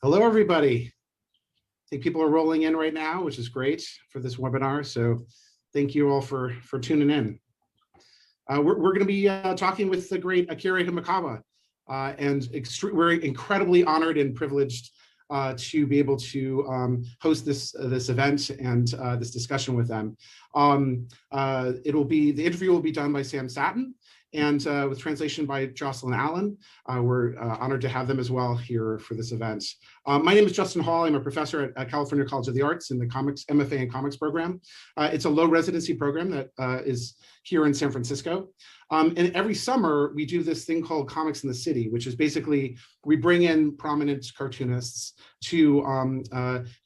Hello, everybody. I think people are rolling in right now, which is great for this webinar. So thank you all for tuning in. We're going to be talking with the great Akira Himekawa, and we're incredibly honored and privileged to be able to host this event and this discussion with them. The interview will be done by Sam Satin, and with translation by Jocelyn Allen. We're honored to have them as well here for this event. My name is Justin Hall. I'm a professor at California College of the Arts in the MFA in Comics program. It's a low residency program that is here in San Francisco. And every summer we do this thing called Comics in the City, which is basically we bring in prominent cartoonists to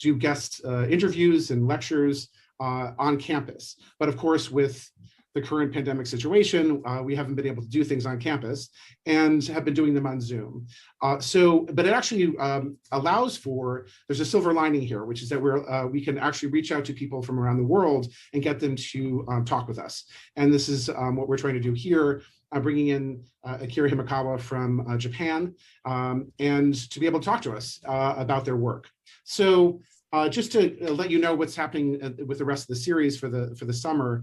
do guest interviews and lectures on campus. But of course, with the current pandemic situation, we haven't been able to do things on campus and have been doing them on Zoom. But it actually allows for, there's a silver lining here, which is that we can actually reach out to people from around the world and get them to talk with us. And this is what we're trying to do here, bringing in Akira Himekawa from Japan, and to be able to talk to us about their work. So just to let you know what's happening with the rest of the series for the summer,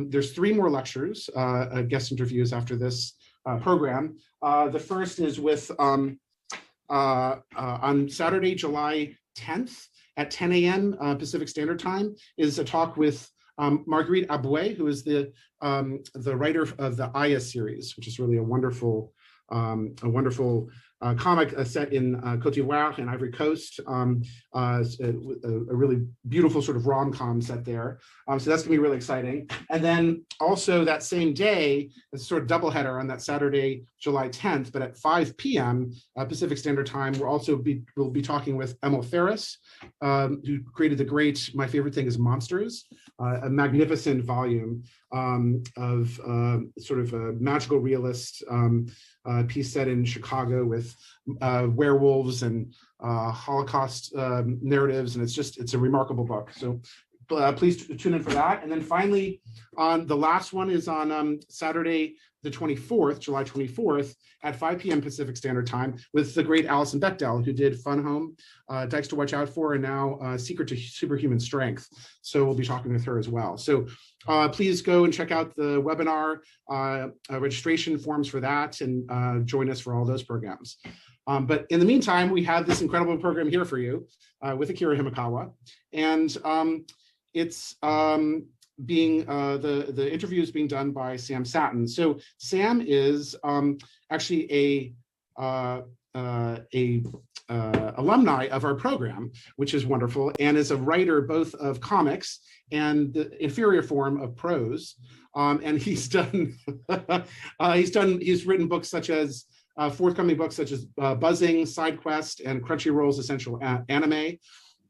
there's 3 more lectures, guest interviews after this program. The first is with on Saturday, July 10th at 10 a.m. Pacific Standard Time is a talk with Marguerite Aboué, who is the writer of the Aya series, which is really a wonderful comic set in Côte d'Ivoire and Ivory Coast, a really beautiful sort of rom-com set there. So that's gonna be really exciting. And then also that same day, it's sort of doubleheader on that Saturday, July 10th, but at 5 p.m. Pacific Standard Time, we'll be talking with Emil Ferris, who created the great My Favorite Thing is Monsters, a magnificent volume of sort of a magical realist piece set in Chicago with werewolves and Holocaust narratives, and it's a remarkable book. So please tune in for that. And then finally, the last one is on Saturday, the 24th, July 24th, at 5 p.m. Pacific Standard Time, with the great Alison Bechdel, who did Fun Home, Dykes to Watch Out For, and now Secret to Superhuman Strength. So we'll be talking with her as well. So please go and check out the webinar registration forms for that, and join us for all those programs. But in the meantime, we have this incredible program here for you with Akira Himekawa, and it's being the interview is being done by Sam Satin. So Sam is actually a alumni of our program, which is wonderful, and is a writer both of comics and the inferior form of prose. And he's written books such as forthcoming books such as Buzzing, Side Quest, and Crunchyroll's Essential Anime.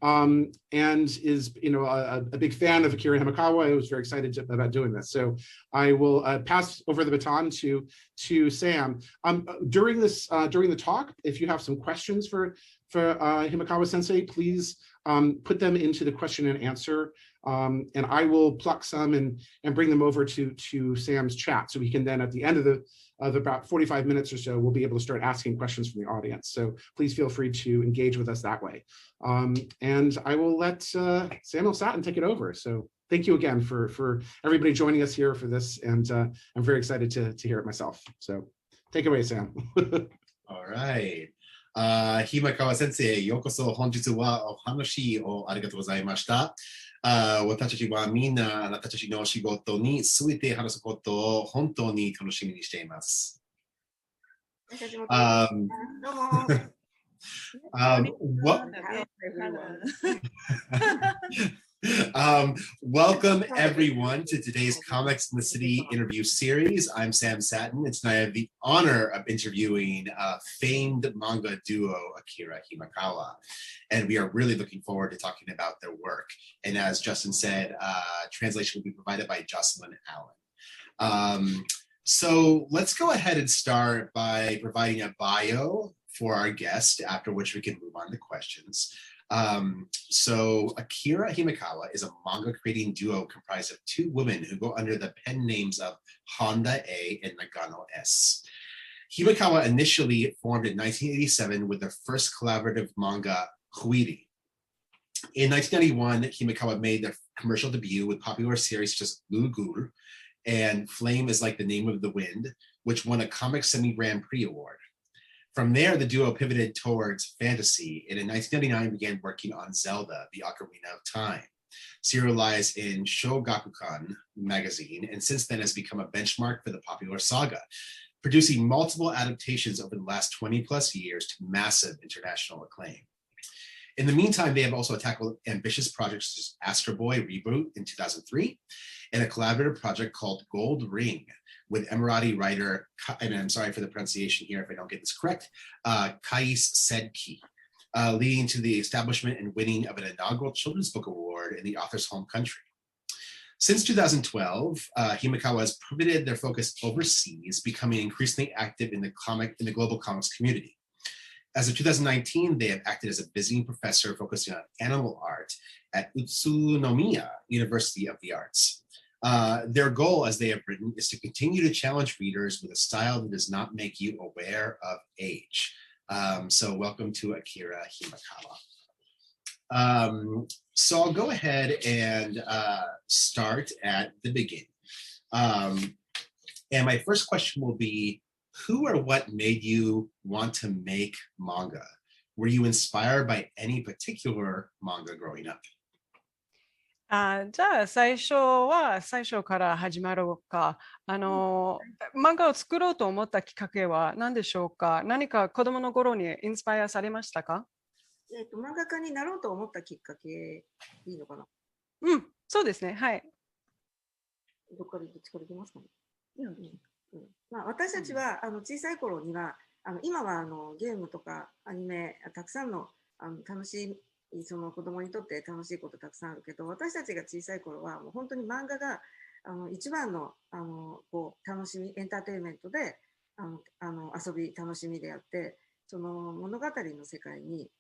And is a big fan of Akira Himekawa. I was very excited about doing this. So I will pass over the baton to Sam. During the talk, if you have some questions for Himekawa Sensei, please put them into the question and answer, and I will pluck some and bring them over to Sam's chat, so we can then at the end of about 45 minutes or so, we'll be able to start asking questions from the audience. So please feel free to engage with us that way. And I will let Samuel Satin take it over. So thank you again for everybody joining us here for this. And I'm very excited to hear it myself. So take it away, Sam. All right. Himekawa 先生、ようこそ本日はお話をありがとうございました。私たちはみんなあなたたちの仕事について話すことを本当に楽しみにしています。Welcome everyone to today's Comics in the City interview series. I'm Sam Satin, and tonight I have the honor of interviewing famed manga duo Akira Himekawa. And we are really looking forward to talking about their work. And as Justin said, translation will be provided by Jocelyn Allen. So let's go ahead and start by providing a bio for our guest, after which we can move on to questions. So Akira Himekawa is a manga creating duo comprised of 2 women who go under the pen names of Honda A and Nagano S. Himekawa initially formed in 1987 with their first collaborative manga, Huiri. In 1991, Himekawa made their commercial debut with popular series such as Lugur and Flame is Like the Name of the Wind, which won a Comic Semi Grand Prix award. From there, the duo pivoted towards fantasy and in 1999 began working on Zelda, the Ocarina of Time, serialized in Shogaku magazine, and since then has become a benchmark for the popular saga, producing multiple adaptations over the last 20 plus years to massive international acclaim. In the meantime, they have also tackled ambitious projects such as Astro Boy Reboot in 2003 and a collaborative project called Gold Ring with Emirati writer, and I'm sorry for the pronunciation here if I don't get this correct, Kais Sedki, leading to the establishment and winning of an inaugural Children's Book Award in the author's home country. Since 2012, Himekawa has pivoted their focus overseas, becoming increasingly active in the global comics community. As of 2019, they have acted as a visiting professor focusing on animal art at Utsunomiya University of the Arts. Their goal, as they have written, is to continue to challenge readers with a style that does not make you aware of age. So welcome to Akira Himekawa. So I'll go ahead and start at the beginning. And my first question will be, who or what made you want to make manga? Were you inspired by any particular manga growing up? じゃあ最初から始まろうか。漫画を作ろうと思ったきっかけは何でしょうか。何か子供の頃にインスパイアされましたか？漫画家になろうと思ったきっかけいいのかな？うん、そうですね。はい。どっちからいきますかね。まあ、私たちは小さい頃には今はゲームとかアニメたくさんの楽しいその子供にとって楽しいことたくさんあるけど、私たちが小さい頃はもう本当に漫画が一番のこう楽しみエンターテインメントで遊び楽しみであって、その物語の世界に、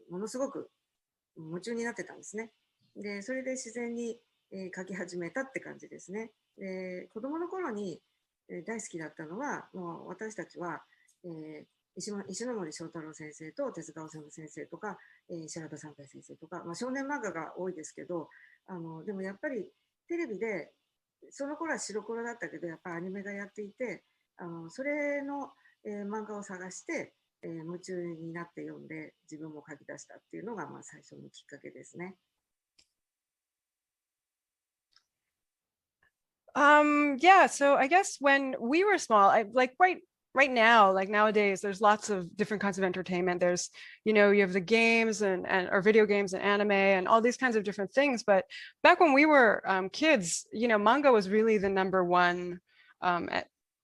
ものすごく夢中になってたんですね。でそれで自然に、描き始めたって感じですね。で子供の頃に大好きだったのは、もう私たちは、石ノ森章太郎先生と手塚治虫先生とか、白田三平先生とか、まあ、少年漫画が多いですけど、でもやっぱりテレビでその頃は白黒だったけど、やっぱりアニメがやっていて、それの、漫画を探して、夢中になって読んで自分も書き出したっていうのが、まあ、最初のきっかけですね。Yeah, so I guess when we were small, right now, like nowadays, there's lots of different kinds of entertainment. There's, you have the games and or video games and anime and all these kinds of different things. But back when we were kids, manga was really the number one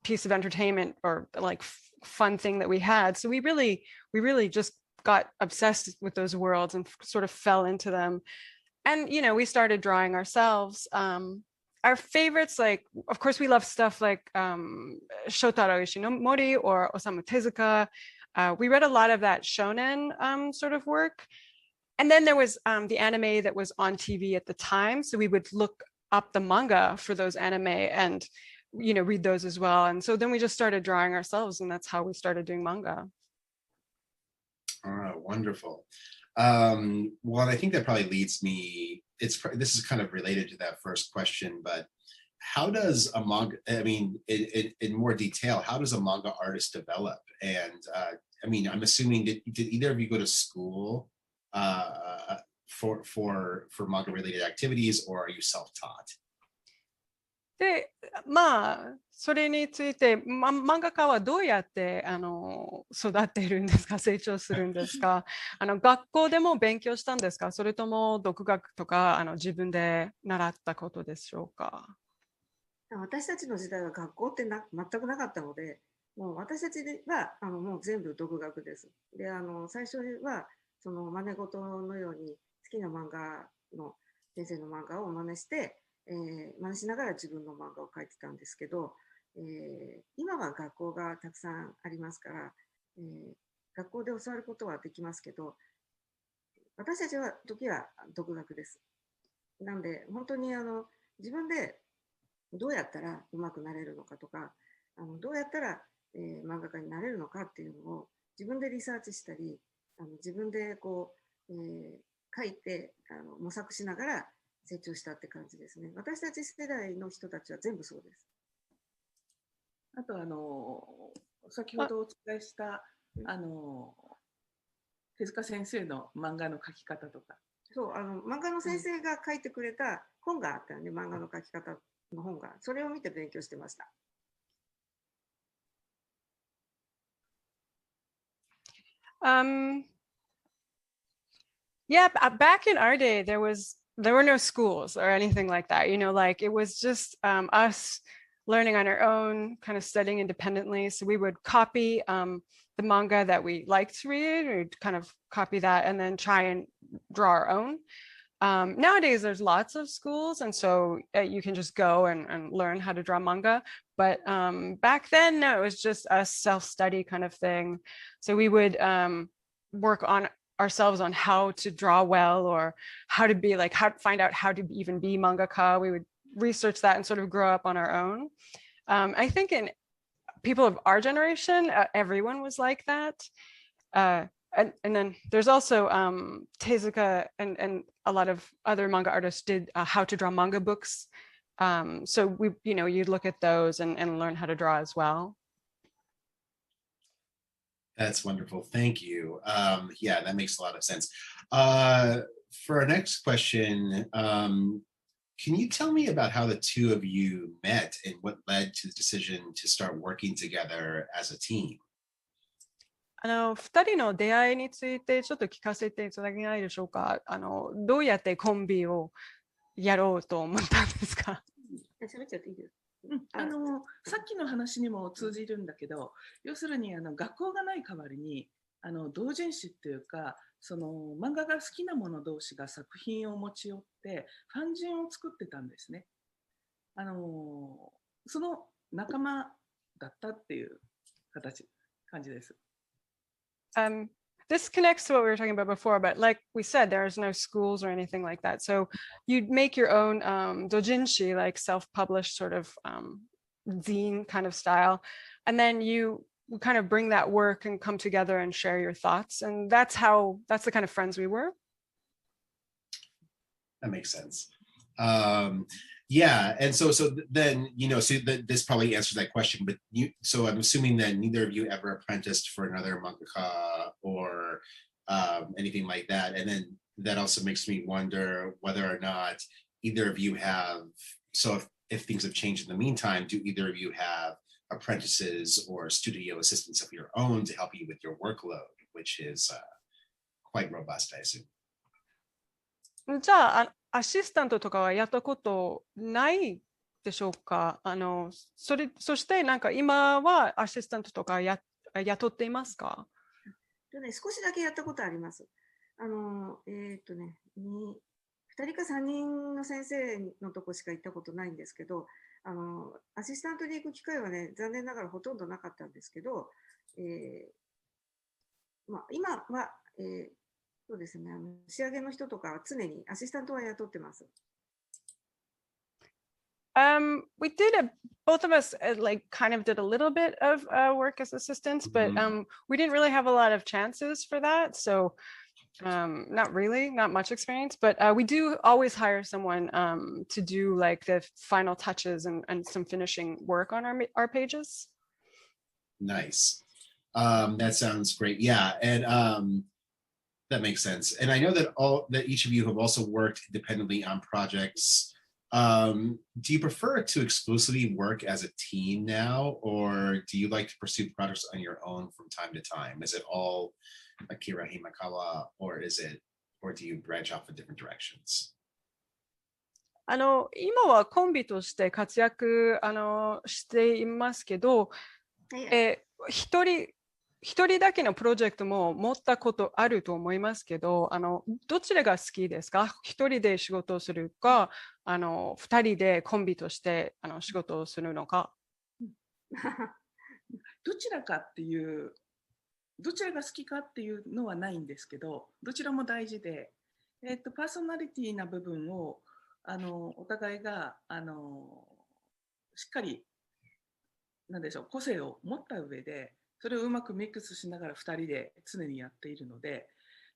piece of entertainment or like fun thing that we had. So we really just got obsessed with those worlds and sort of fell into them. And, we started drawing ourselves. Our favorites, like, of course, we love stuff like Shotaro Ishinomori or Osamu Tezuka. We read a lot of that shonen sort of work. And then there was the anime that was on TV at the time. So we would look up the manga for those anime and, read those as well. And so then we just started drawing ourselves, and that's how we started doing manga. Oh, wonderful. Well, I think that probably leads me, this is kind of related to that first question, but how does a manga, I mean, in more detail, how does a manga artist develop? And I mean, I'm assuming, did either of you go to school for manga related activities, or are you self-taught? で、まあ、それについて、漫画家はどうやって育っているんですか、成長するんですか、学校でも勉強したんですか、それとも独学とか自分で習ったことでしょうか。私たちの時代は学校って全くなかったので、もう私たちはもう全部独学です。で、最初はその真似事のように好きな漫画の先生の漫画を真似して、真似しながら自分の漫画を描いてたんですけど、今は学校がたくさんありますから、学校で教わることはできますけど、私たちは時は独学です。なので本当に自分でどうやったら上手くなれるのかとか、どうやったら漫画家になれるのかっていうのを自分でリサーチしたり、自分でこう、書いて模索しながら成長したって感じですね。私たち世代の人たちは全部そうです。あと先ほどお伝えした手塚先生の漫画の描き方とか。そう漫画の先生が書いてくれた本があったよね、漫画の描き方の本が。それを見て勉強してました。Yeah, back in our day, there were no schools or anything like that. You know, like it was just us learning on our own, kind of studying independently. So we would copy the manga that we liked to read, or kind of copy that and then try and draw our own. Nowadays, there's lots of schools, and so you can just go and learn how to draw manga. But back then, no, it was just a self-study kind of thing. So we would work on ourselves on how to draw well, or how to be like, how to find out how to even be mangaka. We would research that and sort of grow up on our own. I think in people of our generation, everyone was like that. And then there's also Tezuka and a lot of other manga artists did how to draw manga books. So you look at those and learn how to draw as well. That's wonderful. Thank you. Yeah, that makes a lot of sense. For our next question, can you tell me about how the two of you met and what led to the decision to start working together as a team? 2人の出会いについてちょっと聞かせていただけないでしょうか。どうやってコンビをやろうと思ったんですか。喋っちゃっていいです。さっきの話にも通じるんだけど、要するに学校がない代わりに同人誌っていうか、その漫画が好きな者同士が作品を持ち寄ってファンジンを作ってたんですね。その仲間だったっていう感じです。This connects to what we were talking about before, but like we said, there's no schools or anything like that. So you'd make your own dojinshi, like self-published sort of zine kind of style. And then you kind of bring that work and come together and share your thoughts. And that's the kind of friends we were. That makes sense. Yeah, and so then this probably answers that question, but so I'm assuming that neither of you ever apprenticed for another mangaka or anything like that, and then that also makes me wonder whether or not either of you have. So if things have changed in the meantime, do either of you have apprentices or studio assistants of your own to help you with your workload, which is quite robust, I assume. じゃあ、アシスタントとかはやったことないでしょうか。そしてなんか今はアシスタントとか雇っていますか。少しだけやったことあります。2人か3人の先生のとこしか行ったことないんですけど、アシスタントで行く機会はね、残念ながらほとんどなかったんですけど、今は、そうですね、仕上げの人とかは常にアシスタントは雇ってます。We did both of us like kind of did a little bit of work as assistants, but we didn't really have a lot of chances for that. So not much experience, but we do always hire someone to do like the final touches and some finishing work on our pages. Nice. That sounds great. Yeah, and that makes sense. And I know that each of you have also worked independently on projects. Do you prefer to exclusively work as a team now, or do you like to pursue projects on your own from time to time? Is it all Akira Himekawa, or do you branch off in different directions? 今はコンビとして活躍していますけど、一人だけのプロジェクトも持ったことあると思いますけど、どちらが好きですか？一人で仕事をするか、二人でコンビとして仕事をするのか。どちらが好きかっていうのはないんですけど、どちらも大事で、パーソナリティな部分をお互いがしっかりなんでしょう、個性を持った上で、それをうまくミックスしながら2人で常にやっているので、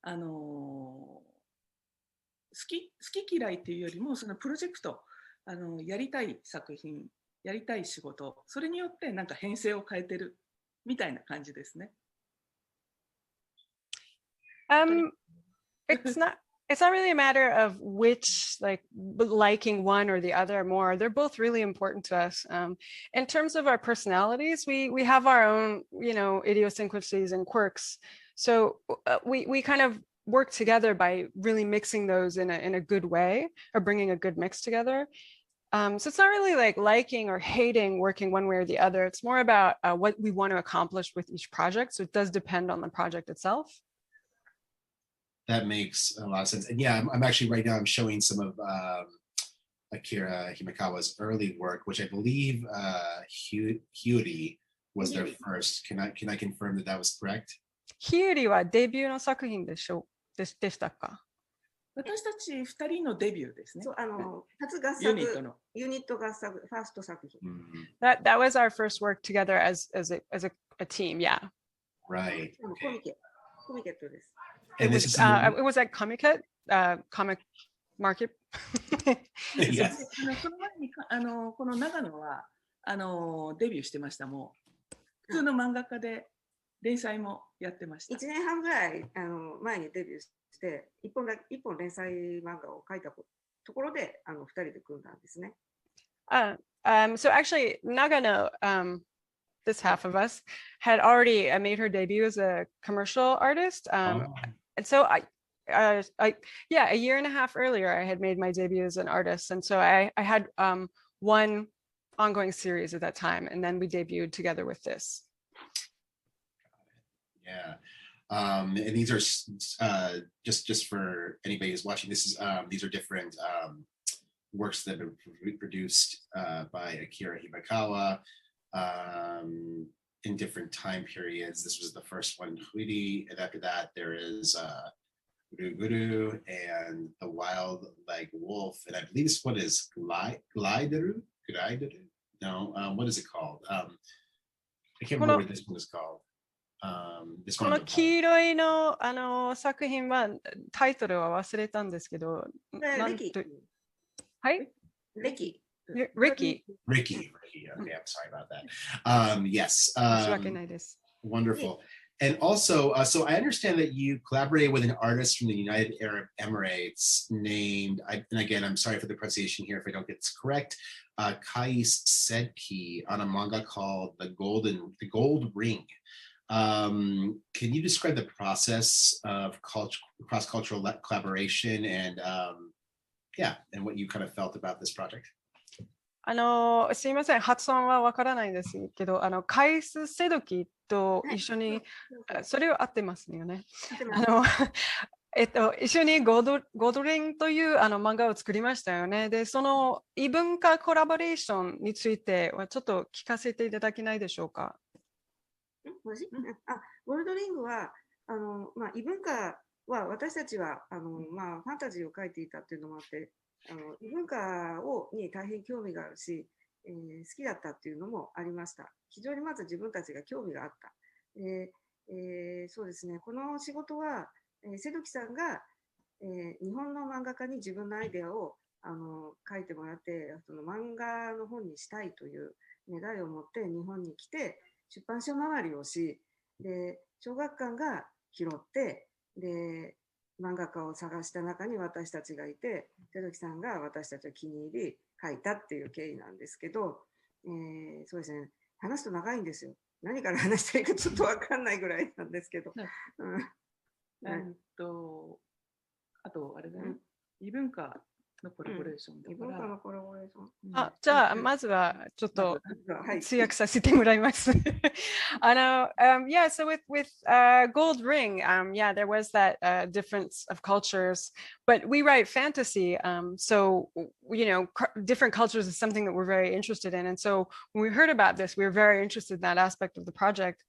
好き嫌いっていうよりも、そのプロジェクト、やりたい作品、やりたい仕事、それによってなんか編成を変えてるみたいな感じですね。It's not really a matter of which like liking one or the other more. They're both really important to us. In terms of our personalities, we have our own, you know, idiosyncrasies and quirks. So we kind of work together by really mixing those in a good way, or bringing a good mix together. So it's not really like liking or hating working one way or the other. It's more about what we want to accomplish with each project. So it does depend on the project itself. That makes a lot of sense. And yeah, I'm actually right now I'm showing some of Akira Himekawa's early work, which I believe Hyuri was their first. Can I confirm that that was correct? ヒューリはデビューの作品でしたか？私たち2人のデビューですね。そう、初合作、ユニット合作、ファースト作品。That was our first work together as a team, yeah. Right. コミケットです。It was at Comic Market. Yes. その前にこの長野はデビューしてました。もう普通の漫画家で連載もやってました。1年半ぐらい前にデビューして一本連載漫画を描いたところで2人で組んだんですね。So actually, Nagano, this half of us, had already made her debut as a commercial artist. And so yeah, a year and a half earlier, I had made my debut as an artist. And so I had one ongoing series at that time, and then we debuted together with this. Yeah. And these are just for anybody who's watching, these are different works that have been produced by Akira Himekawa in different time periods. This was the first one, Huiri, and after that there is Guru Guru and The Wild Like Wolf, and I believe this one is Glideru? No, what is it called? I can't remember what this one is called. この黄色いの作品はタイトルは忘れたんですけど、はい？Ricky. Ricky. Okay, I'm sorry about that. Yes. 申し訳ないです。 Wonderful. And also, so I understand that you collaborated with an artist from the United Arab Emirates named, and again, I'm sorry for the pronunciation here if I don't get this correct, Kais Sedki on a manga called The Gold Ring. Can you describe the process of cross-cultural collaboration and and what you kind of felt about this project? すいません、発音はわからないんですけど、カイス・セドキと一緒に、それを合ってますよね。一緒にゴードリンという漫画を作りましたよね。で、その異文化コラボレーションについてはちょっと聞かせていただけないでしょうか。ゴールドリングは異文化は私たちはファンタジーを描いていたっていうのもあって異文化に大変興味があるし、好きだったっていうのもありました。非常にまず自分たちが興味があった。そうですね、この仕事は瀬戸木さんが、日本の漫画家に自分のアイデアを書いてもらってその漫画の本にしたいという願いを持って日本に来て出版社回りをし、で小学館が拾ってで漫画家を探した中に私たちがいて瀬戸木さんが私たちを気に入り書いたっていう経緯なんですけど、そうですね、話すと長いんですよ。何から話したらいいかちょっと分かんないぐらいなんですけど。あとあれだね、異文化のコラボレーションだから。異文化のコラボレーション。じゃあまずはちょっと通訳させてもらいます。Yeah, so with Gold Ring, yeah, there was that difference of cultures, but we write fantasy, so you know, different cultures is something that we're very interested in, and so when we heard about this, we were very interested in that aspect of the project.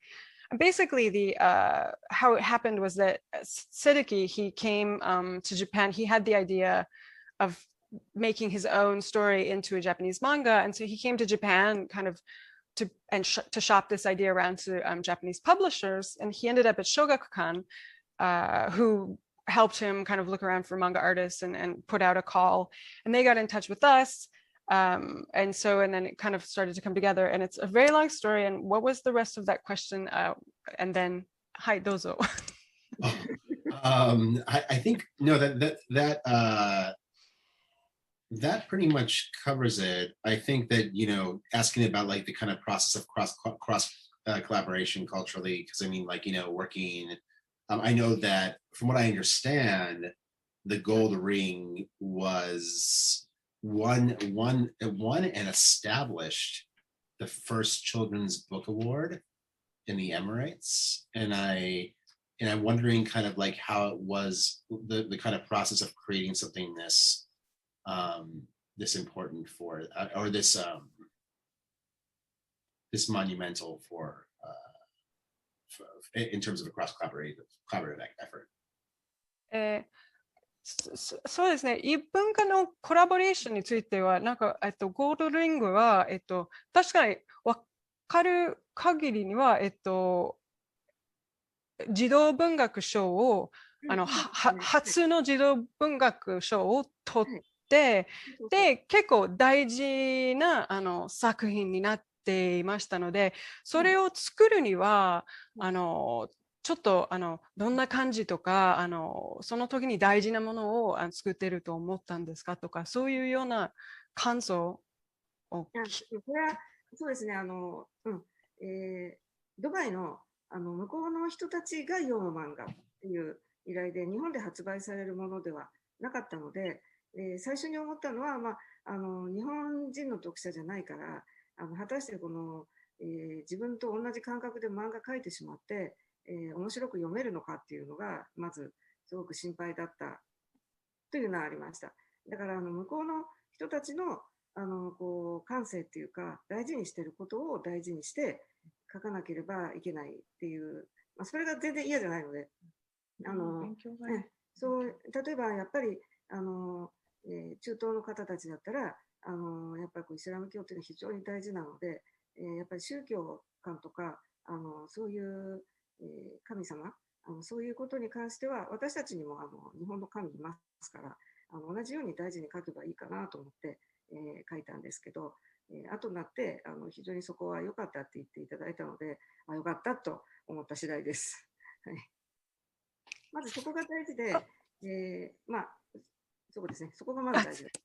Basically, the how it happened was that Sedeki, he came to Japan. He had the idea of making his own story into a Japanese manga, and so he came to Japan kind of to shop this idea around to Japanese publishers. And he ended up at Shogakukan, who helped him kind of look around for manga artists and put out a call. And they got in touch with us. And then it kind of started to come together. And it's a very long story. And what was the rest of that question? And then, hi, dozo. I think no, that pretty much covers it. I think that, you know, asking about like the kind of process of cross collaboration culturally, because I mean, like, you know, working, I know that from what I understand, the gold ring was won and established the first children's book award in the Emirates, and I'm wondering kind of like how it was the kind of process of creating something this this important for or this this monumental for in terms of a cross collaborative effort. そうですね。異文化のコラボレーションについては、なんかゴールドリングは確かに分かる限りには児童文学賞を初の児童文学賞を取って、で結構大事な作品になっていましたので、それを作るにはちょっとどんな感じとかその時に大事なものを作っていると思ったんですかとか、そういうような感想を。これはそうですね、ドバイの向こうの人たちが読む漫画っていう依頼で、日本で発売されるものではなかったので、最初に思ったのは、日本人の読者じゃないから、果たしてこの、自分と同じ感覚で漫画描いてしまって、面白く読めるのかっていうのがまずすごく心配だったというのはありました。だから向こうの人たちのこう感性っていうか、大事にしていることを大事にして書かなければいけないっていう、それが全然嫌じゃないので、そう例えばやっぱり中東の方たちだったらやっぱりイスラム教っていうのは非常に大事なので、やっぱり宗教観とかそういう神様、そういうことに関しては私たちにも日本の神いますから、同じように大事に書けばいいかなと思って、書いたんですけど、後になって非常にそこは良かったって言っていただいたので、良かったと思った次第です。はい、まずそこが大事で、そうですね、そこがまず大事です。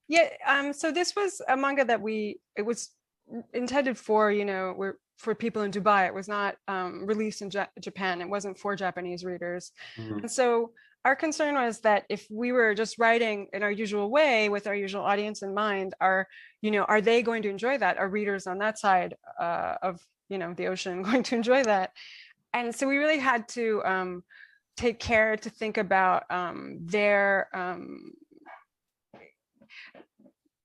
Yeah, so this was a manga that it was intended for, for people in Dubai. It was not released in Japan. It wasn't for Japanese readers. Mm-hmm. And so our concern was that if we were just writing in our usual way with our usual audience in mind, are they going to enjoy that? Are readers on that side of, the ocean going to enjoy that? And so we really had to take care to think about their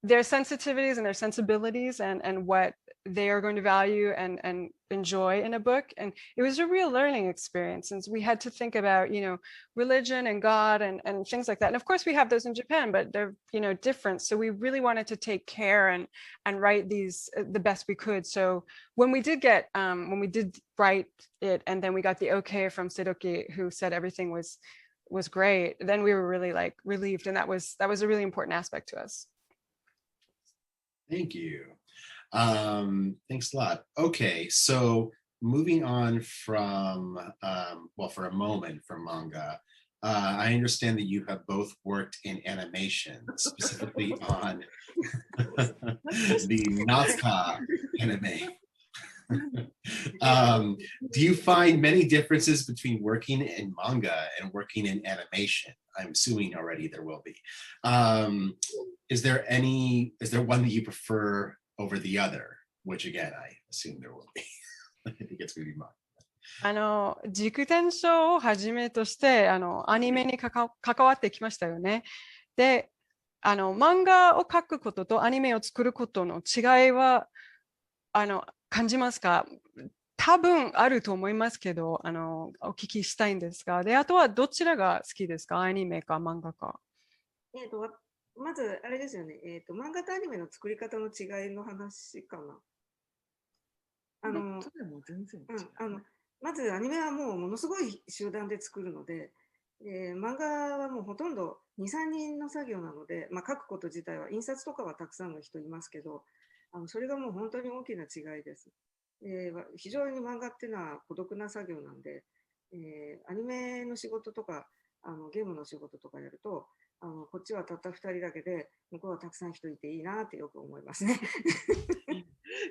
sensitivities and their sensibilities and what they are going to value and enjoy in a book. And it was a real learning experience, since we had to think about, religion and God and things like that. And of course we have those in Japan, but they're, different. So we really wanted to take care and write these the best we could. So when we did write it, and then we got the okay from Sidoki, who said everything was great, then we were really relieved. And that was a really important aspect to us. Thank you. Thanks a lot. Okay, so moving on from, for a moment from manga, I understand that you have both worked in animation, specifically on the Nazca anime. Do you find many differences between working in manga and working in animation? I'm assuming already there will be. Is there one that you prefer over the other? Which again, I assume there will be. I think it's going to be mine. 軸転生をはじめとしてアニメに関わってきましたよね。で、漫画を描くこととアニメを作ることの違いは感じますか？多分あると思いますけど、お聞きしたいんですが、で、あとはどちらが好きですか？アニメか漫画か。まず、あれですよね。漫画とアニメの作り方の違いの話かな。それも全然違う、まずアニメはもうものすごい集団で作るので、漫画はもうほとんど2、3人の作業なので、書くこと自体は、印刷とかはたくさんの人いますけど、それがもう本当に大きな違いです。非常に漫画っていうのは孤独な作業なんで、アニメの仕事とかゲームの仕事とかやると、こっちはたった2人だけで、向こうはたくさん人いていいなってよく思いますね。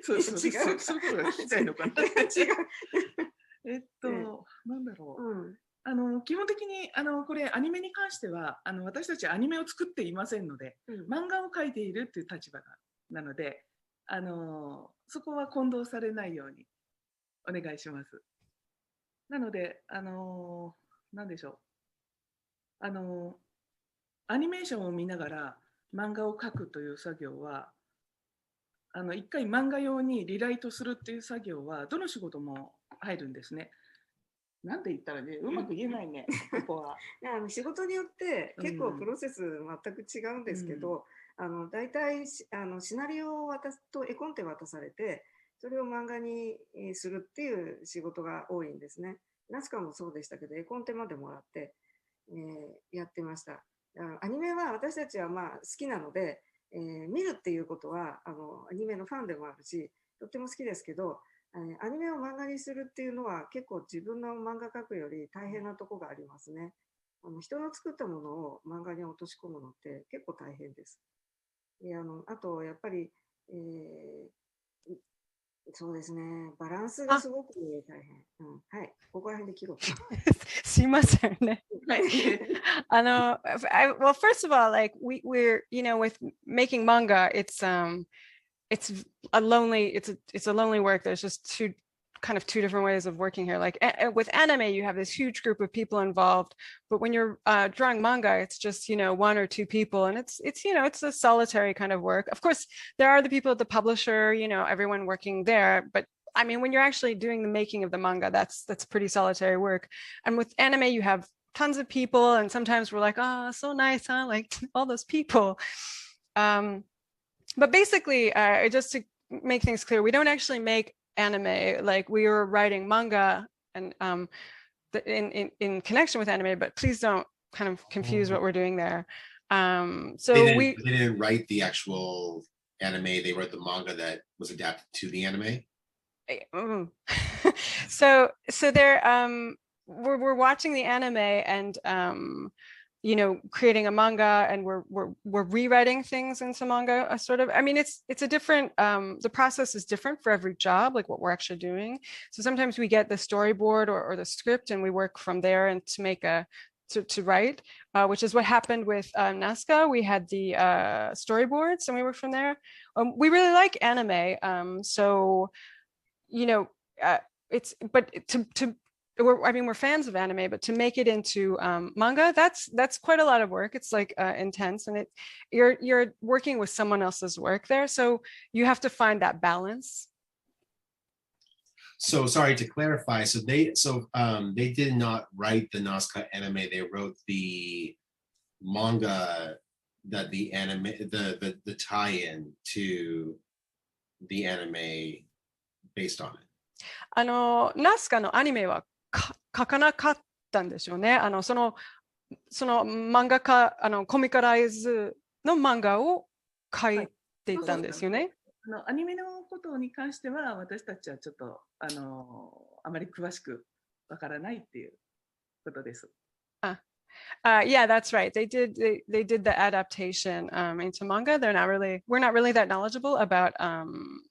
そういうことが聞きたいのかな。違う。なんだろう。基本的にこれアニメに関しては私たちアニメを作っていませんので、漫画を描いているっていう立場なので、そこは混同されないようにお願いします。なので何でしょう、アニメーションを見ながら漫画を描くという作業は一回漫画用にリライトするっていう作業はどの仕事も入るんですね。なんて言ったらね、うまく言えないね、ここは。仕事によって結構プロセス全く違うんですけど、大体シナリオを渡すと絵コンテ渡されて、それを漫画にするっていう仕事が多いんですね。ナスカもそうでしたけど、絵コンテまでもらって、やってました。アニメは私たちは好きなので、見るっていうことはアニメのファンでもあるし、とっても好きですけど、アニメを漫画にするっていうのは結構自分の漫画描くより大変なとこがありますね。人の作ったものを漫画に落とし込むのって結構大変です。あとやっぱり、そうですね、バランスがすごく大変。はい、ここら辺で切ろう。すいませんね。well, first of all, like we're with making manga, it's a lonely work. There's just two different ways of working here. Like with anime, you have this huge group of people involved, but when you're drawing manga, it's just one or two people, and it's it's a solitary kind of work. Of course, there are the people at the publisher, everyone working there, but I mean, when you're actually doing the making of the manga, that's pretty solitary work. And with anime, you have tons of people, and sometimes we're like, oh, so nice, huh? Like all those people. But basically, just to make things clear, we don't actually make anime. Like we were writing manga and in connection with anime, but please don't kind of confuse what we're doing there. So they didn't write the actual anime. They wrote the manga that was adapted to the anime. So they're we're watching the anime and creating a manga, and we're rewriting things into manga, sort of. I mean, it's a different, the process is different for every job, like what we're actually doing. So sometimes we get the storyboard or the script and we work from there and to make to write, which is what happened with Nazca. We had the storyboards and we worked from there. We really like anime, so it's, but we're fans of anime, but to make it into manga, that's quite a lot of work. It's like intense, and you're working with someone else's work there, so you have to find that balance. So sorry to clarify. So they did not write the Nazca anime. They wrote the manga that the anime, the tie-in to the anime based on it. ナスカのアニメは書かなかったんですよね。その漫画家、コミカライズの漫画を書いていたんですよね。アニメのことに関しては私たちはちょっとあまり詳しくわからないっていうことです。Yeah, that's right. They did the adaptation into manga. We're not really that knowledgeable about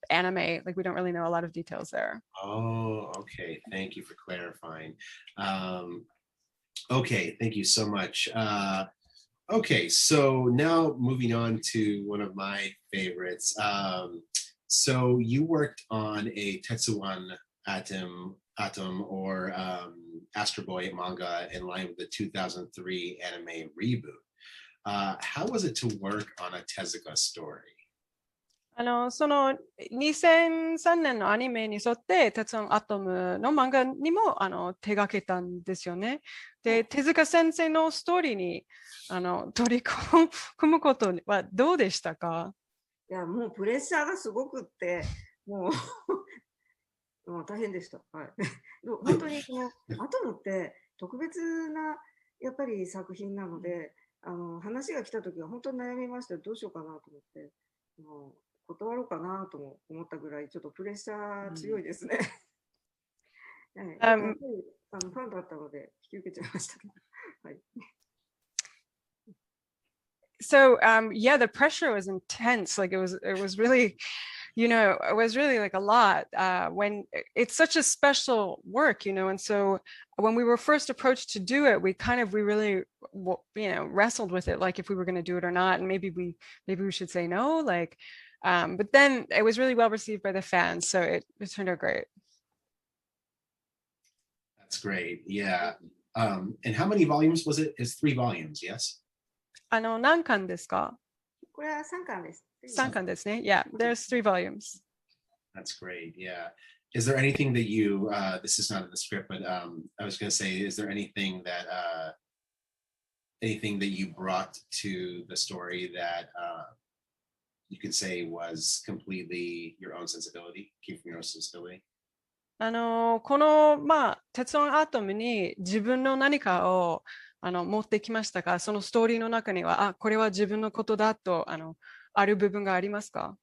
anime. Like we don't really know a lot of details there. Oh, okay. Thank you for clarifying. Okay, thank you so much. Okay, so now moving on to one of my favorites. So you worked on a Tetsuwan Atom or Astro Boy manga in line with the 2003 anime reboot. How was it to work on a Tezuka story? その2003年のアニメに沿って鉄腕アトムの漫画にも手がけたんですよね。で、手塚先生のストーリーに取り組むことはどうでしたか？いや、もうプレッシャーがすごくって、もう、もう大変でした。はい。本当にこのアトムって特別なやっぱり作品なので、話が来た時は本当に悩みました。どうしようかなと思って、もう断ろうかなとも思ったぐらい、ちょっとプレッシャー強いですね。はい、でもやっぱりファンだったので引き受けちゃいましたけど。はい。So yeah, the pressure was intense. Like it was really, it was really like a lot when it's such a special work, and so when we were first approached to do it, we really, wrestled with it, like if we were going to do it or not, and maybe we should say no, like, but then it was really well received by the fans, so it turned out great. That's great. Yeah. And how many volumes was it? It's 3 volumes, yes? 何巻ですか？これは3巻です。3巻ですね。Yeah, there's 3 volumes. That's great. Yeah. Is there anything that you, this is not in the script, but I was going to say, is there anything that you brought to the story that you could say was completely your own sensibility, came from your own sensibility? この、鉄腕アトムに自分の何かを持ってきましたか？そのストーリーの中には、これは自分のことだとある部分がありますか？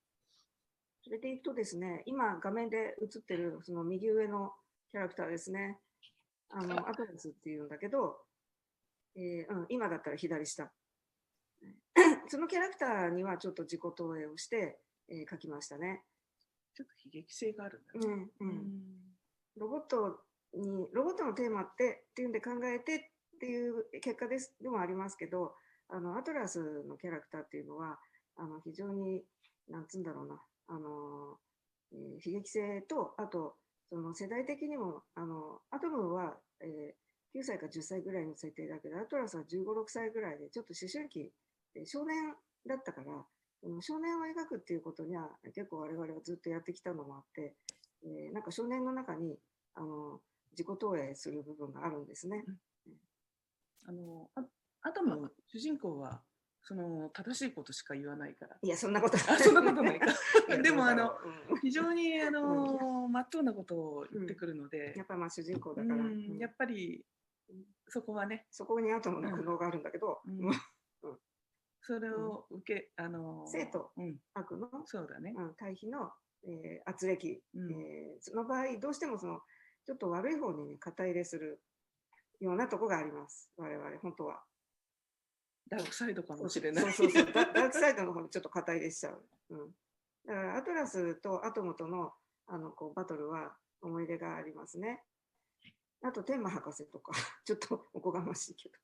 それでいくとですね、今画面で映ってるその右上のキャラクターですね。アトムスっていうんだけど、今だったら左下。そのキャラクターにはちょっと自己投影をして、書きましたね。ちょっと悲劇性があるんだね。ロボットのテーマっていうんで考えてっていう結果でもありますけど、アトラスのキャラクターっていうのは非常になんつうんだろうな、悲劇性と、あとその世代的にもアトムは、9歳か10歳ぐらいの設定だけど、アトラスは15、6歳ぐらいでちょっと思春期で少年だったから、少年を描くっていうことには結構我々はずっとやってきたのもあって、なんか少年の中に自己投影する部分があるんですね。アトムの主人公はその正しいことしか言わないから。いや、そんなことない。そんなことないか。でも非常にまっとうなことを言ってくるので、やっぱり主人公だから、やっぱりそこはね、そこにアトムの苦悩があるんだけど、それを受け生と悪のそうだね、対比の圧力、その場合どうしてもそのちょっと悪い方にね肩入れするようなとこがあります。我々本当はダークサイドかもしれない。ダークサイドの方にちょっと肩入れしちゃう。だからアトラスとアトムとのこうバトルは思い出がありますね。あと天馬博士とかちょっとおこがましいけど。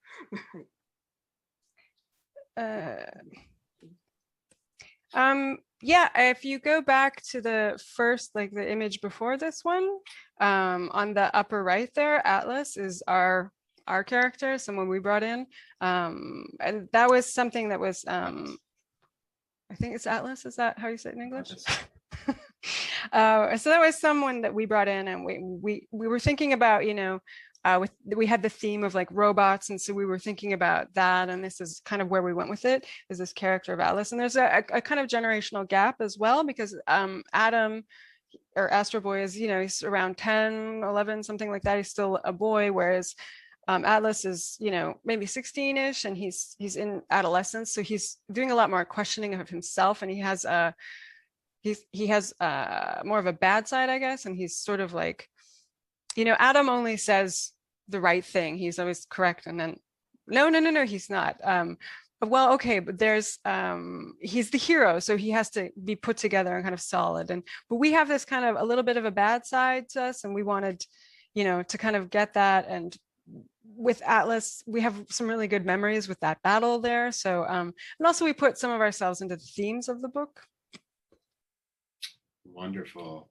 はい。Yeah, if you go back to the first, like the image before this one, on the upper right there, Atlas is our character, someone we brought in, and that was something that was, I think it's Atlas. Is that how you say it in English? So that was someone that we brought in, and we were thinking about, we had the theme of like robots, and so we were thinking about that, and this is kind of where we went with it, is this character of Atlas. And there's a kind of generational gap as well, because Adam or Astro Boy is, he's around 10, 11, something like that. He's still a boy, whereas Atlas is, maybe 16-ish, and he's in adolescence, so he's doing a lot more questioning of himself, and he has more of a bad side, I guess, and he's sort of like, Adam only says the right thing. He's always correct. And then, no, he's not. Well, okay, but there's, he's the hero. So he has to be put together and kind of solid. But we have this kind of a little bit of a bad side to us. And we wanted, to kind of get that. And with Atlas, we have some really good memories with that battle there. So, and also we put some of ourselves into the themes of the book. Wonderful.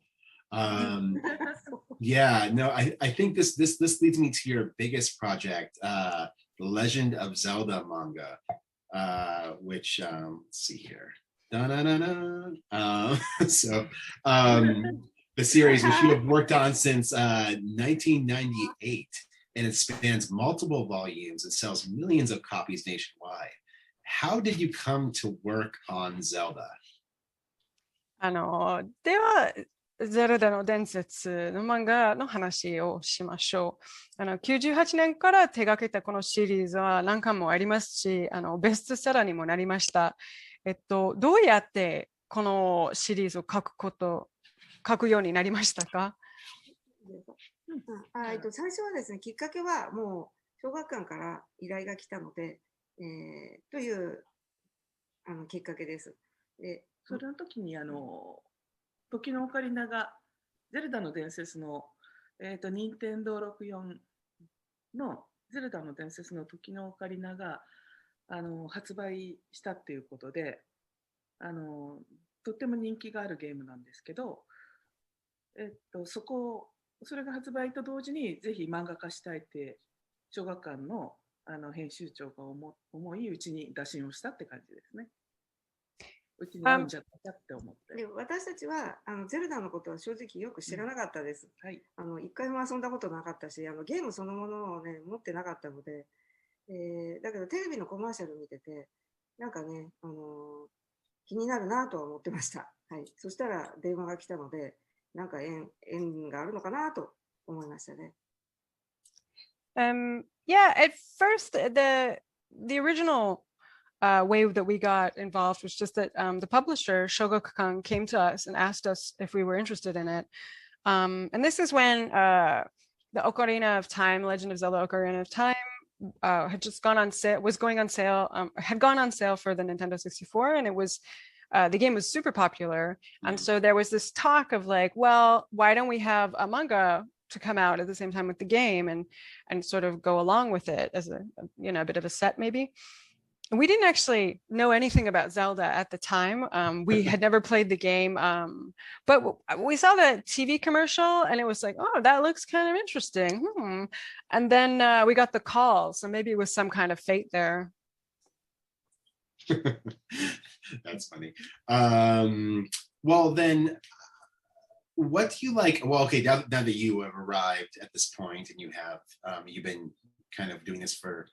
Yeah, no, I think this leads me to your biggest project, the Legend of Zelda manga, which let's see here. So the series which you have worked on since 1998. and it spans multiple volumes and sells millions of copies nationwide. How did you come to work on Zelda? では、ゼルダの伝説の漫画の話をしましょう。98年から手がけたこのシリーズは何巻もありますし、ベストセラーにもなりました。どうやってこのシリーズを書くようになりましたか？最初はですね、きっかけはもう小学館から依頼が来たので、というきっかけです。で、それの時に時のオカリナがゼルダの伝説の、任天堂64のゼルダの伝説の時のオカリナが発売したっていうことでとっても人気があるゲームなんですけど、それが発売と同時にぜひ漫画化したいって小学館の編集長が思いうちに打診をしたって感じですね。うちに合うんじゃないかって思って。で、私たちはゼルダのことは正直よく知らなかったです。はい、一回も遊んだことなかったし、ゲームそのものをね持ってなかったので、だけどテレビのコマーシャル見ててなんかね、気になるなとは思ってました。はい、そしたら電話が来たので、なんか縁があるのかなと思いましたね。Yeah, at first the original way that we got involved was just that the publisher Shogaku came to us and asked us if we were interested in it. And this is when the Ocarina of Time, Legend of Zelda Ocarina of Time had just gone on sale, had gone on sale for the Nintendo 64, and it was the game was super popular. And so there was this talk of like, well, why don't we have a manga to come out at the same time with the game and sort of go along with it as a bit of a set maybe. We didn't actually know anything about Zelda at the time. We had never played the game, but we saw the TV commercial and it was like, oh, that looks kind of interesting. And then we got the call. So maybe it was some kind of fate there. That's funny. Well, then, what do you like? Well, okay, now that you have arrived at this point and you have, you've been kind of doing this for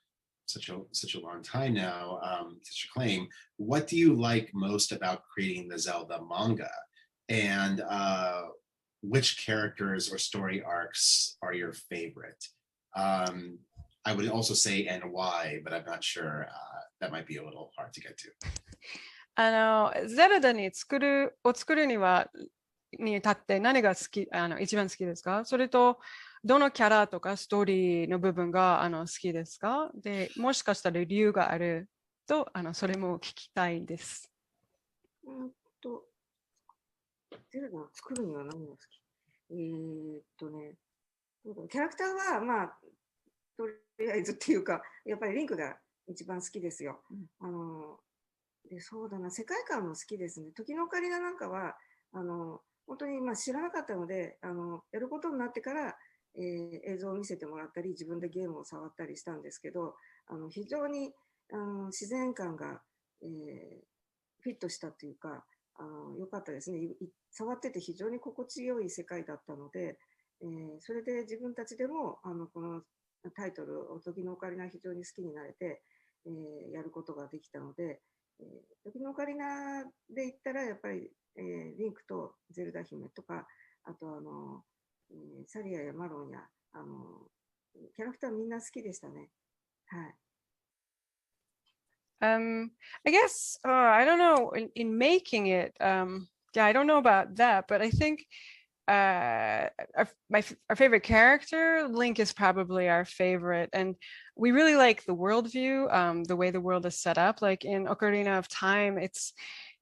such a long time now, such a claim. What do you like most about creating the Zelda manga, and which characters or story arcs are your favorite? I would also say and why, but I'm not sure. That might be a little hard to get to. ゼルダに作るに至って何が一番好きですか？それとどのキャラとかストーリーの部分が好きですか？で、もしかしたら理由があるとそれも聞きたいです。ゼルダを作るには何が好き？キャラクターはまあとりあえずっていうかやっぱりリンクが一番好きですよ。でそうだな、世界観も好きですね。時のオカリナなんかは本当に知らなかったのでやることになってから、映像を見せてもらったり自分でゲームを触ったりしたんですけど非常に自然感が、フィットしたというか良かったですね。触ってて非常に心地よい世界だったので、それで自分たちでもこのタイトル「時のオカリナ」非常に好きになれて、やることができたので、時のオカリナで言ったらやっぱり、リンクとゼルダ姫とかあとサリアやマロンやキャラクターみんな好きでしたね。はい。I guess I don't know in making it. Yeah, I don't know about that, but I think our favorite character, Link, is probably our favorite, and we really like the worldview, the way the world is set up. Like in Ocarina of Time, it's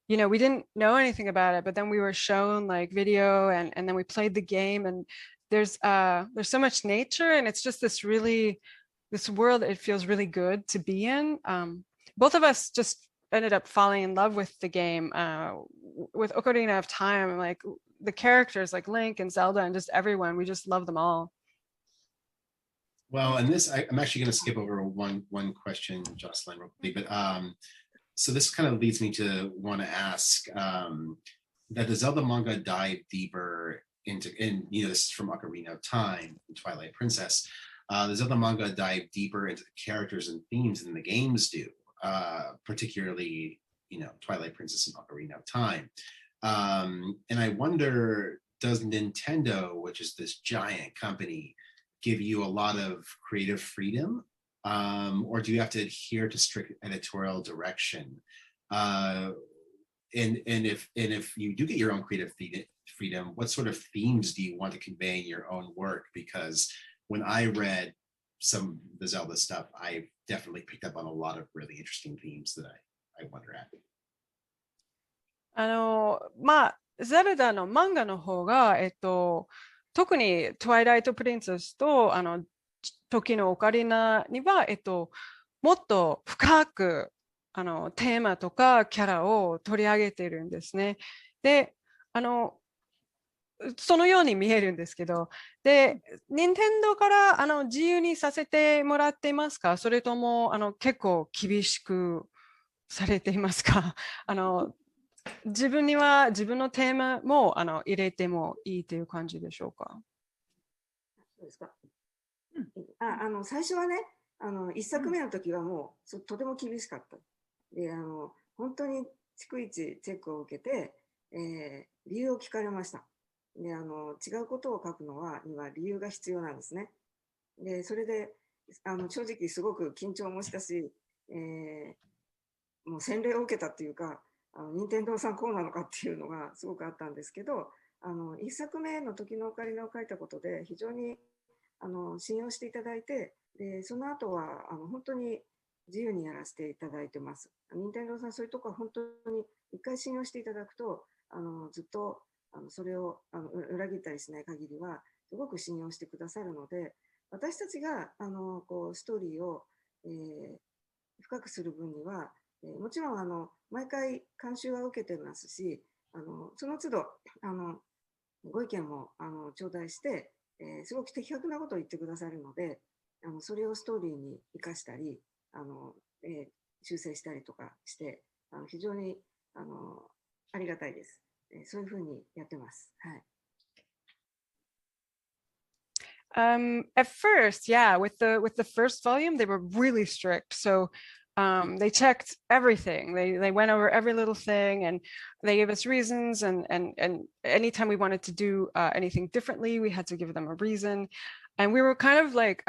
we didn't know anything about it, but then we were shown like video, and then we played the game, and there's so much nature, and it's just this world. It feels really good to be in. Both of us just ended up falling in love with the game. With Ocarina of Time, like the characters like Link and Zelda and just everyone, we just love them all. Well, and this, I'm actually going to skip over one question, Jocelyn, real quickly, but so this kind of leads me to want to ask that the Zelda manga dive deeper into, this is from Ocarina of Time and Twilight Princess. The Zelda manga dive deeper into the characters and themes than the games do, particularly, Twilight Princess and Ocarina of Time. And I wonder, does Nintendo, which is this giant company, give you a lot of creative freedom? Or do you have to adhere to strict editorial direction? And if you do get your own creative freedom, what sort of themes do you want to convey in your own work? Because when I read some of the Zelda stuff, I definitely picked up on a lot of really interesting themes that I wonder at. ゼルダの漫画の方が、特にトワイライトプリンセスと時のオカリナには、もっと深くテーマとかキャラを取り上げているんですね。で、そのように見えるんですけど、で、任天堂から自由にさせてもらっていますか？それとも結構厳しくされていますか？自分には自分のテーマも入れてもいいという感じでしょうか？そうですか。最初はね、1作目の時はもうとても厳しかった。で、本当に逐一チェックを受けて、理由を聞かれました。で、違うことを書くのには理由が必要なんですね。で、それで、正直すごく緊張もしたし、もう洗礼を受けたっていうか、任天堂さんこうなのかっていうのがすごくあったんですけど、1作目の時のオカリナを書いたことで非常に信用していただいて、でその後は本当に自由にやらせていただいてます。任天堂さんそういうとこは本当に一回信用していただくとずっとそれを裏切ったりしない限りはすごく信用してくださるので、私たちがこうストーリーを、深くする分には、もちろん毎回監修は受けてますし、その都度ご意見も頂戴して、すごく的確なことを言ってくださるので、それをストーリーに生かしたり修正したりとかして非常にありがたいです。そういうふうにやってます。はい。At first, yeah, with the first volume, they were really strict. So they checked everything. They went over every little thing, and they gave us reasons. And anytime we wanted to do anything differently, we had to give them a reason. And we were kind of like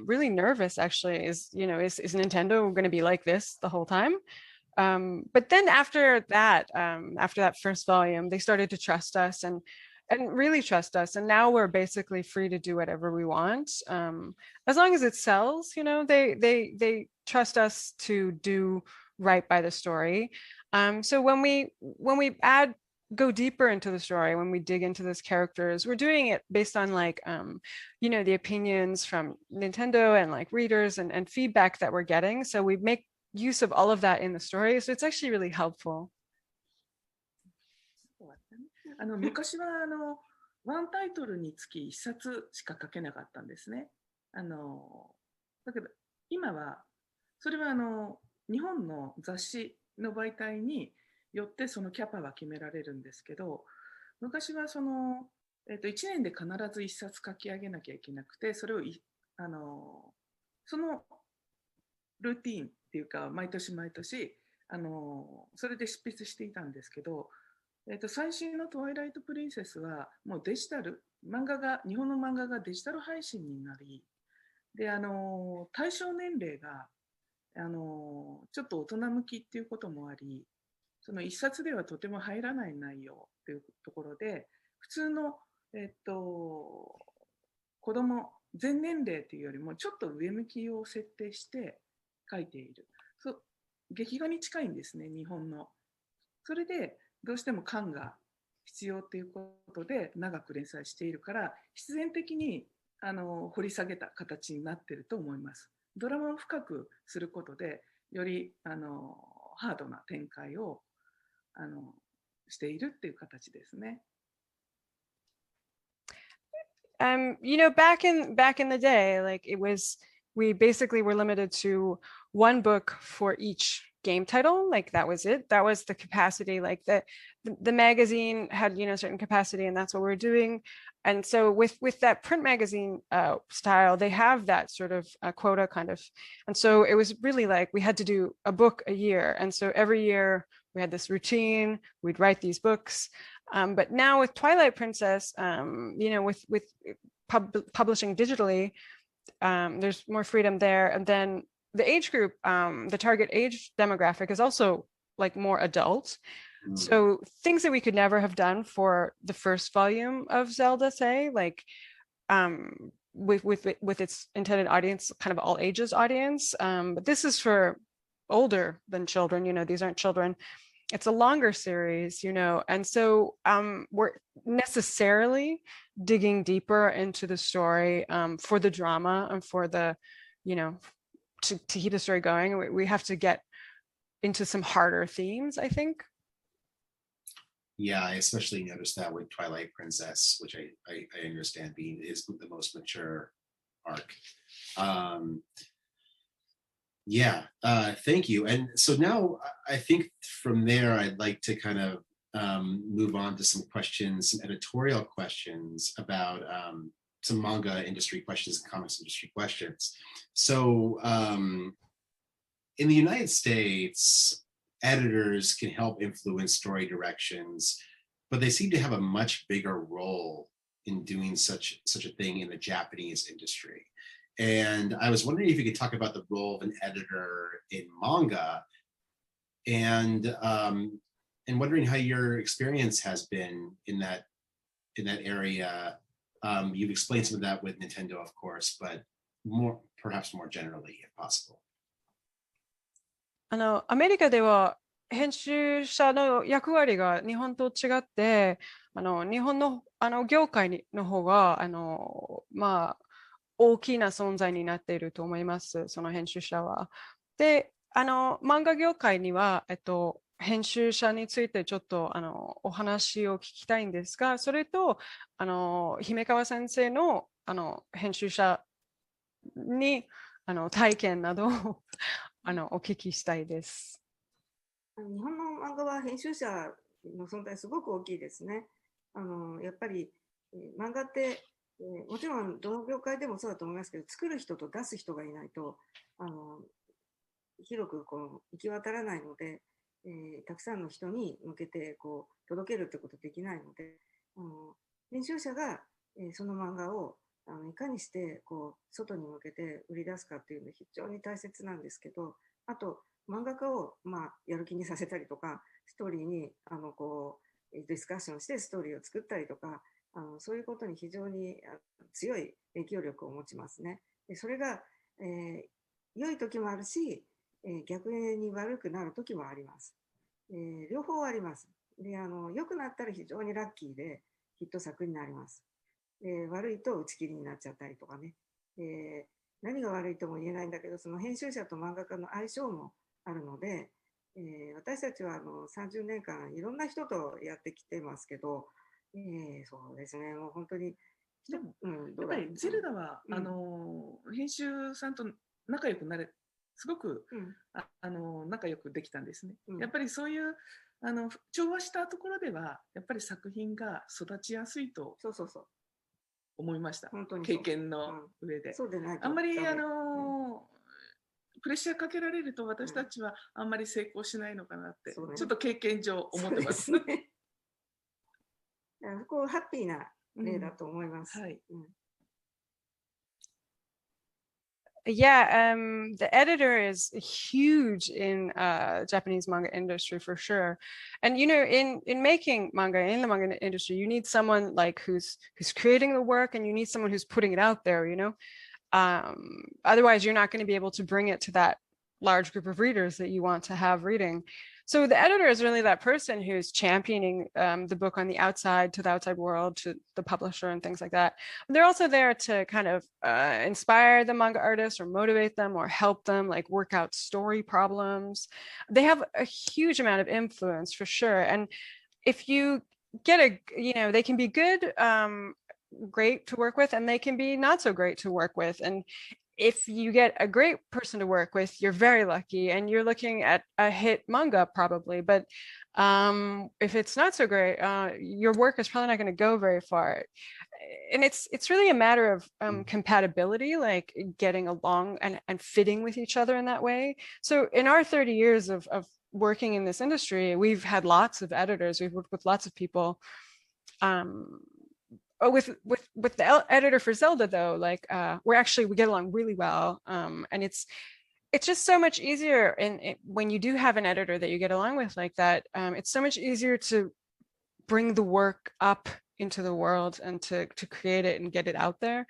really nervous. Actually, is Nintendo going to be like this the whole time? But then after that first volume, they started to trust us and really trust us. And now we're basically free to do whatever we want. As long as it sells, they trust us to do right by the story. So when we go deeper into the story, when we dig into those characters, we're doing it based on like, the opinions from Nintendo and like readers and feedback that we're getting. So we make use of all of that in the story. So it's actually really helpful. 昔はワンタイトルにつき1冊しか書けなかったんですね。だけど今はそれは日本の雑誌の媒体によってそのキャパは決められるんですけど、昔は1年で必ず1冊書き上げなきゃいけなくて、それをそのルーティーンっていうか毎年毎年それで執筆していたんですけど、最新のトワイライトプリンセスはもうデジタル日本の漫画がデジタル配信になり、で対象年齢がちょっと大人向きっていうこともあり、その一冊ではとても入らない内容っていうところで、普通の子供全年齢というよりもちょっと上向きを設定して書いている。劇画に近いんですね、日本の。それでどうしても感が必要ということで長く連載しているから、必然的に掘り下げた形になっていると思います。ドラマを深くすることでよりハードな展開をしているっていう形ですね。Back in the day, like we basically were limited to one book for each game title. Like that was it. That was the capacity. Like the magazine had certain capacity, and that's what we were doing. And so with that print magazine style, they have that sort of quota kind of. And so it was really like we had to do a book a year. And so every year we had this routine, we'd write these books. But now with Twilight Princess, with publishing digitally, there's more freedom there. And then the age group, the target age demographic is also like more adult. So things that we could never have done for the first volume of Zelda, say, like with its intended audience, kind of all ages audience. But this is for older than children, these aren't children. It's a longer series, and so we're necessarily digging deeper into the story for the drama and for the, to keep the story going. We have to get into some harder themes, I think. Yeah, I especially noticed that with Twilight Princess, which I understand is the most mature arc. Thank you. And so now I think from there, I'd like to kind of move on to some questions, some editorial questions about some manga industry questions and comics industry questions. So in the United States, editors can help influence story directions, but they seem to have a much bigger role in doing such a thing in the Japanese industry. And I was wondering if you could talk about the role of an editor in manga, and wondering how your experience has been in that area. You've explained some of that with Nintendo, of course, but perhaps more generally, if possible. アメリカでは編集者の役割が日本と違って、日本の業界の方が大きな存在になっていると思います、その編集者は。で、漫画業界には、編集者についてちょっとお話を聞きたいんですが、それと姫川先生の編集者に体験などをお聞きしたいです。日本の漫画は編集者の存在すごく大きいですね。やっぱり漫画ってもちろんどの業界でもそうだと思いますけど、作る人と出す人がいないと広く行き渡らないので、たくさんの人に向けて届けるってことできないので、編集者がその漫画をいかにして外に向けて売り出すかっていうのが非常に大切なんですけど、あと漫画家をやる気にさせたりとか、ストーリーにディスカッションしてストーリーを作ったりとか、そういうことに非常に強い影響力を持ちますね。でそれが、良い時もあるし、逆に悪くなる時もあります。両方あります。で良くなったら非常にラッキーでヒット作になります。悪いと打ち切りになっちゃったりとかね。何が悪いとも言えないんだけど、その編集者と漫画家の相性もあるので、私たちは30年間いろんな人とやってきてますけど、そうですね、もう本当に。でも、やっぱりゼルダは、編集さんと仲良くなれ、すごく、仲良くできたんですね。やっぱりそういう調和したところでは、やっぱり作品が育ちやすいと思いました。経験の上で。あんまりプレッシャーかけられると私たちはあんまり成功しないのかなって、ちょっと経験上思ってます。ハッピーな例だと思います。Yeah, the editor is huge in Japanese manga industry for sure. And in making manga, in the manga industry, you need someone like who's creating the work, and you need someone who's putting it out there, otherwise you're not going to be able to bring it to that large group of readers that you want to have reading. So the editor is really that person who's championing the book on the outside, to the outside world, to the publisher and things like that. They're also there to kind of inspire the manga artists or motivate them or help them like work out story problems. They have a huge amount of influence for sure. And if you get they can be good, great to work with, and they can be not so great to work with. And if you get a great person to work with, you're very lucky, and you're looking at a hit manga probably. But if it's not so great, your work is probably not going to go very far. and it's really a matter of compatibility, like getting along and fitting with each other in that way. So in our 30 years of working in this industry, we've had lots of editors, we've worked with lots of people. With the editor for Zelda though, like we get along really well, and it's just so much easier. And when you do have an editor that you get along with like that, it's so much easier to bring the work up into the world and to create it and get it out there.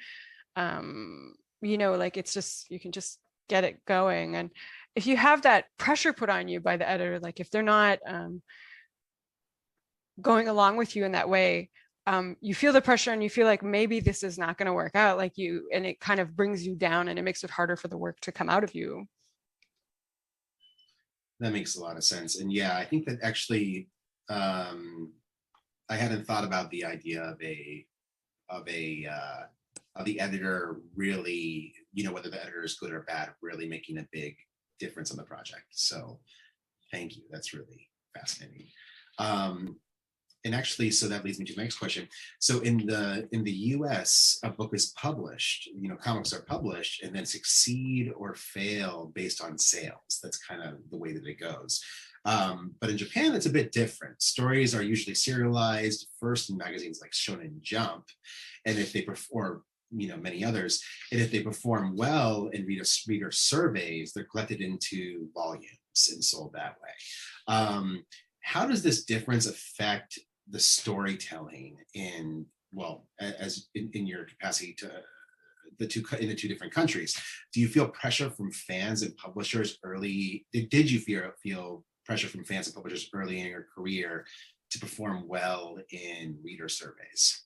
Like it's just, you can just get it going. And if you have that pressure put on you by the editor, like if they're not going along with you in that way, you feel the pressure and you feel like maybe this is not going to work out, and it kind of brings you down and it makes it harder for the work to come out of you. That makes a lot of sense. And yeah, I think that actually, I hadn't thought about the idea of the editor really, whether the editor is good or bad, really making a big difference on the project. So thank you. That's really fascinating. And actually, so that leads me to my next question. So in the US, a book is published, comics are published and then succeed or fail based on sales. That's kind of the way that it goes. But in Japan, it's a bit different. Stories are usually serialized first in magazines like Shonen Jump, and if they perform, many others, and if they perform well in reader surveys, they're collected into volumes and sold that way. How does this difference affect the storytelling in your capacity to in the two different countries? Do you feel pressure from fans and publishers early? Did you feel pressure from fans and publishers early in your career to perform well in reader surveys?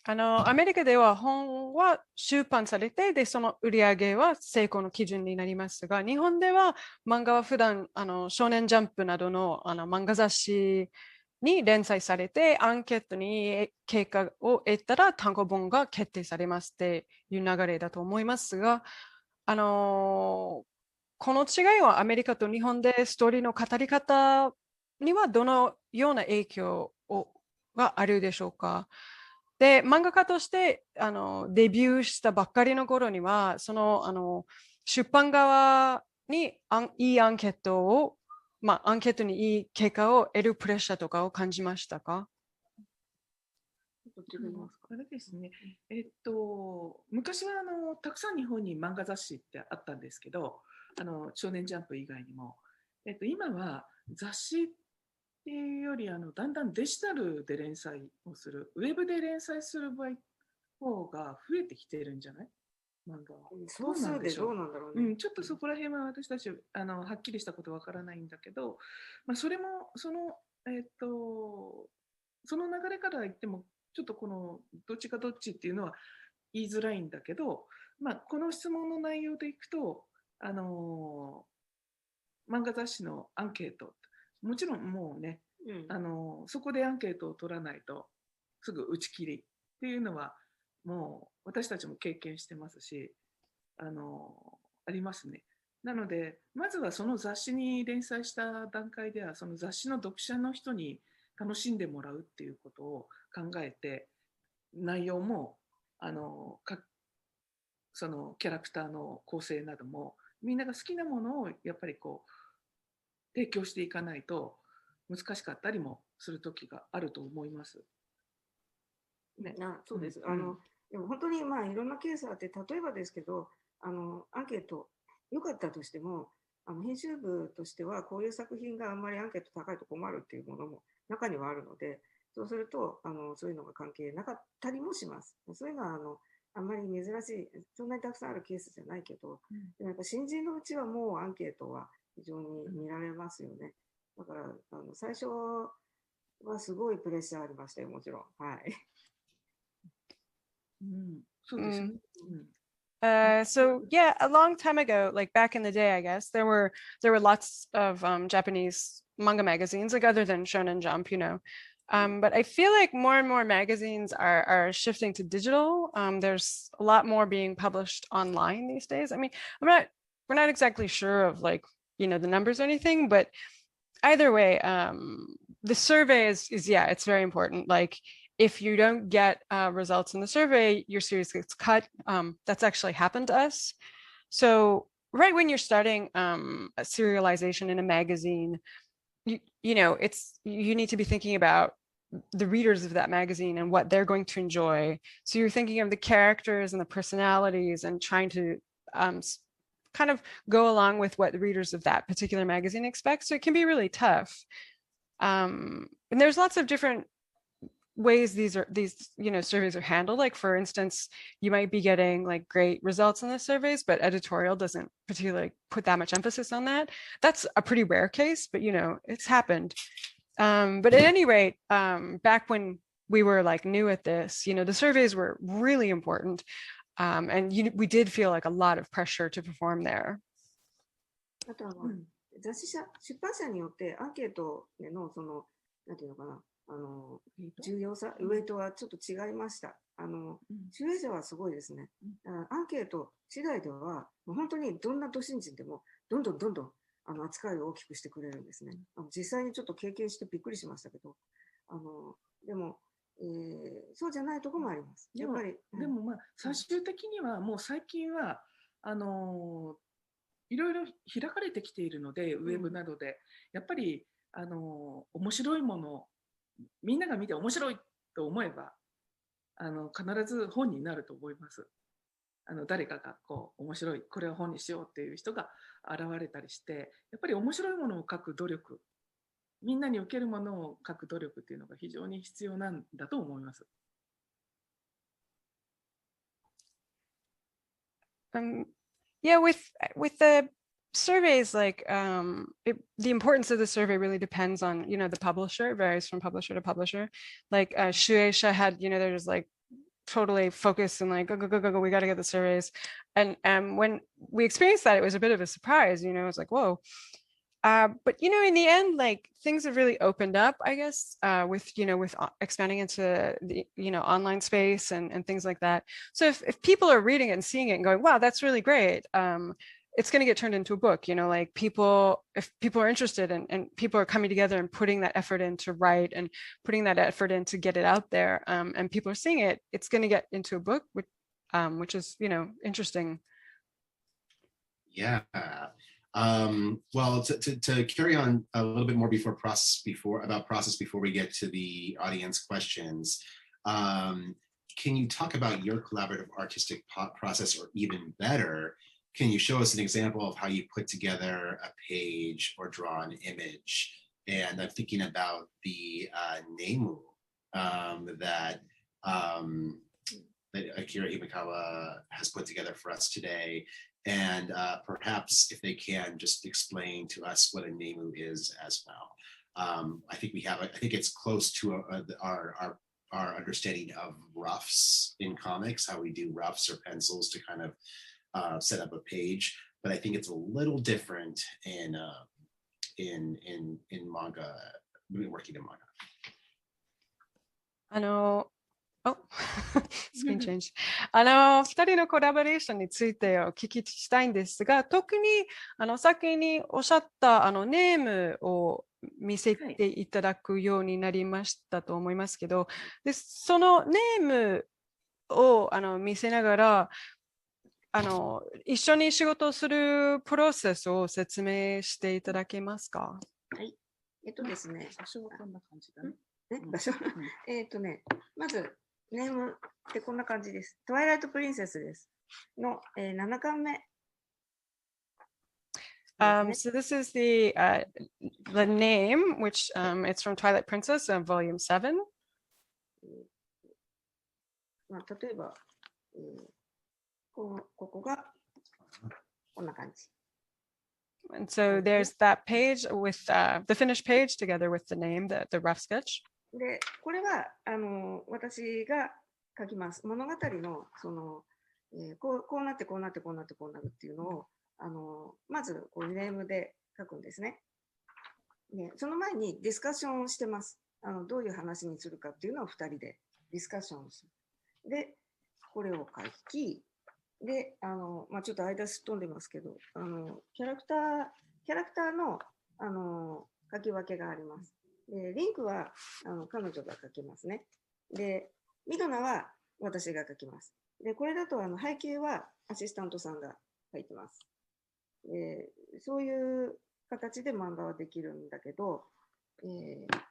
アメリカでは本は出版されて、でその売り上げは成功の基準になりますが、日本では漫画は普段少年ジャンプなどの漫画雑誌に連載されて、アンケートに結果を得たら単行本が決定されますっていう流れだと思いますが、この違いはアメリカと日本でストーリーの語り方にはどのような影響があるでしょうか。で、漫画家としてデビューしたばっかりの頃には、その出版側にいいアンケートを、アンケートにいい結果を得るプレッシャーとかを感じましたか？あれですね、昔はたくさん日本に漫画雑誌ってあったんですけど、少年ジャンプ以外にも、今は雑誌っていうよりだんだんデジタルで連載をする、ウェブで連載する方が増えてきてるんじゃない？漫画は。そうするでどうなんだろうね。ちょっとそこら辺は私たちはっきりしたことわからないんだけど、それもその流れから言ってもちょっとこのどっちがどっちっていうのは言いづらいんだけど、この質問の内容でいくと漫画雑誌のアンケート、もちろんもうね、そこでアンケートを取らないとすぐ打ち切りっていうのはもう私たちも経験してますし、ありますね。なのでまずはその雑誌に連載した段階ではその雑誌の読者の人に楽しんでもらうっていうことを考えて、内容もそのキャラクターの構成などもみんなが好きなものをやっぱりこう提供していかないと難しかったりもする時があると思います。そうです。でも本当にいろんなケースあって、例えばですけど、アンケート良かったとしても、編集部としてはこういう作品があんまりアンケート高いと困るっていうものも中にはあるので、そうするとそういうのが関係なかったりもします。そういうのはあんまり珍しい、そんなにたくさんあるケースじゃないけど、でもやっぱ新人のうちはもうアンケートは非常に見られますよね。だから最初はすごいプレッシャーありましたよ、もちろん。はい。そうですね。So yeah, a long time ago, like back in the day, I guess there were lots of Japanese manga magazines, like other than Shonen Jump, but I feel like more and more magazines are shifting to digital. There's a lot more being published online these days. I mean, we're not exactly sure of the numbers or anything, but either way, the survey is yeah, it's very important. Like if you don't get results in the survey, your series gets cut. That's actually happened to us. So right when you're starting a serialization in a magazine, you know, you need to be thinking about the readers of that magazine and what they're going to enjoy. So you're thinking of the characters and the personalities and trying to kind of go along with what the readers of that particular magazine expect. So it can be really tough. And there's lots of different ways these surveys are handled. Like, for instance, you might be getting like great results in the surveys, but editorial doesn't particularly put that much emphasis on that. That's a pretty rare case, but it's happened. But at any rate, back when we were like new at this, the surveys were really important. And we did feel like a lot of pressure to perform there. あと雑誌社、出版社によってアンケートでのなんていうのかな、重要さ、ウェイトはちょっと違いました。集英社はすごいですね。アンケート次第では、もう本当にどんなド新人でも、どんどん扱いを大きくしてくれるんですね。実際にちょっと経験してびっくりしましたけど、でも、そうじゃないところもあります。やっぱり。でもまあ、最終的にはもう最近は、いろいろ開かれてきているので、ウェブなどで、やっぱり、面白いもの、みんなが見て面白いと思えば、必ず本になると思います。誰かがこう面白い、これを本にしようっていう人が現れたりして、やっぱり面白いものを書く努力、みんなに受けるものを書く努力っていうのが非常に必要なんだと思います。Yeah, with the surveys, like the importance of the survey really depends on the publisher. It varies from publisher to publisher. Like Shueisha had, they're just like totally focused and like go, we got to get the surveys. And when we experienced that, it was a bit of a surprise. It was like, whoa. But in the end, like things have really opened up, I guess, with expanding into the online space and things like that. So if people are reading it and seeing it and going, wow, that's really great, it's going to get turned into a book. Like if people are interested and people are coming together and putting that effort in to write and putting that effort in to get it out there, and people are seeing it, it's going to get into a book, which is interesting. Yeah. Well, to carry on a little bit more process before we get to the audience questions, can you talk about your collaborative artistic process, or even better, can you show us an example of how you put together a page or draw an image? And I'm thinking about the Nemu that Akira Himekawa has put together for us today. And perhaps if they can just explain to us what a Nemu is as well. I think it's close to our understanding of roughs in comics, how we do roughs or pencils to kind of set up a page. But I think it's a little different in manga, working in manga. Screen change. 2人のコラボレーションについてお聞きしたいんですが、特に先におっしゃったネームを見せていただくようになりましたと思いますけど、でそのネームを見せながら一緒に仕事をするプロセスを説明していただけますか？はい。ですね。場所はこんな感じだね。場所まずネームってこんな感じです。トワイライトプリンセスですの、7巻目。So this is the name, which it's from Twilight Princess, volume 7. 例えば、ここがこんな感じ。And so there's that page with the finished page together with the name, the rough sketch. で、これは私が書きます。物語のこうなってこうなってこうなってこうなるっていうのをまずネームで書くんですね。で、その前にディスカッションをしてます。どういう話にするかっていうのを2人でディスカッションをする。で、これを書き、で、ちょっと間すっ飛んでますけど、キャラクターの書き分けがあります。でリンクは彼女が書きますね。で、ミドナは私が描きます。で、これだと背景はアシスタントさんが描いてます。そういう形で漫画はできるんだけど、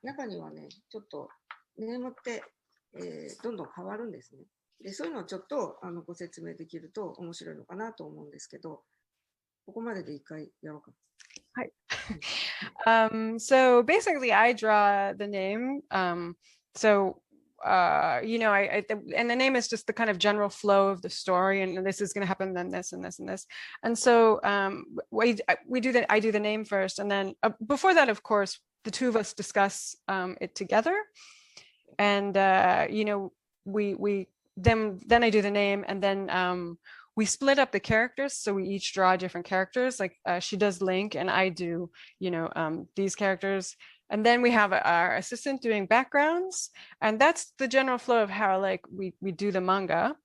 中にはね、ちょっとネームって、どんどん変わるんですね。で、そういうのをちょっとご説明できると面白いのかなと思うんですけど、ここまでで一回やろうか。Hi. So basically, I draw the name. And the name is just the kind of general flow of the story, and this is going to happen, then this, and this, and this. And so I do the name first, and then before that, of course, the two of us discuss it together, and then I do the name, and then we split up the characters, so we each draw different characters. Like she does Link, and I do, these characters. And then we have our assistant doing backgrounds, and that's the general flow of how like we do the manga.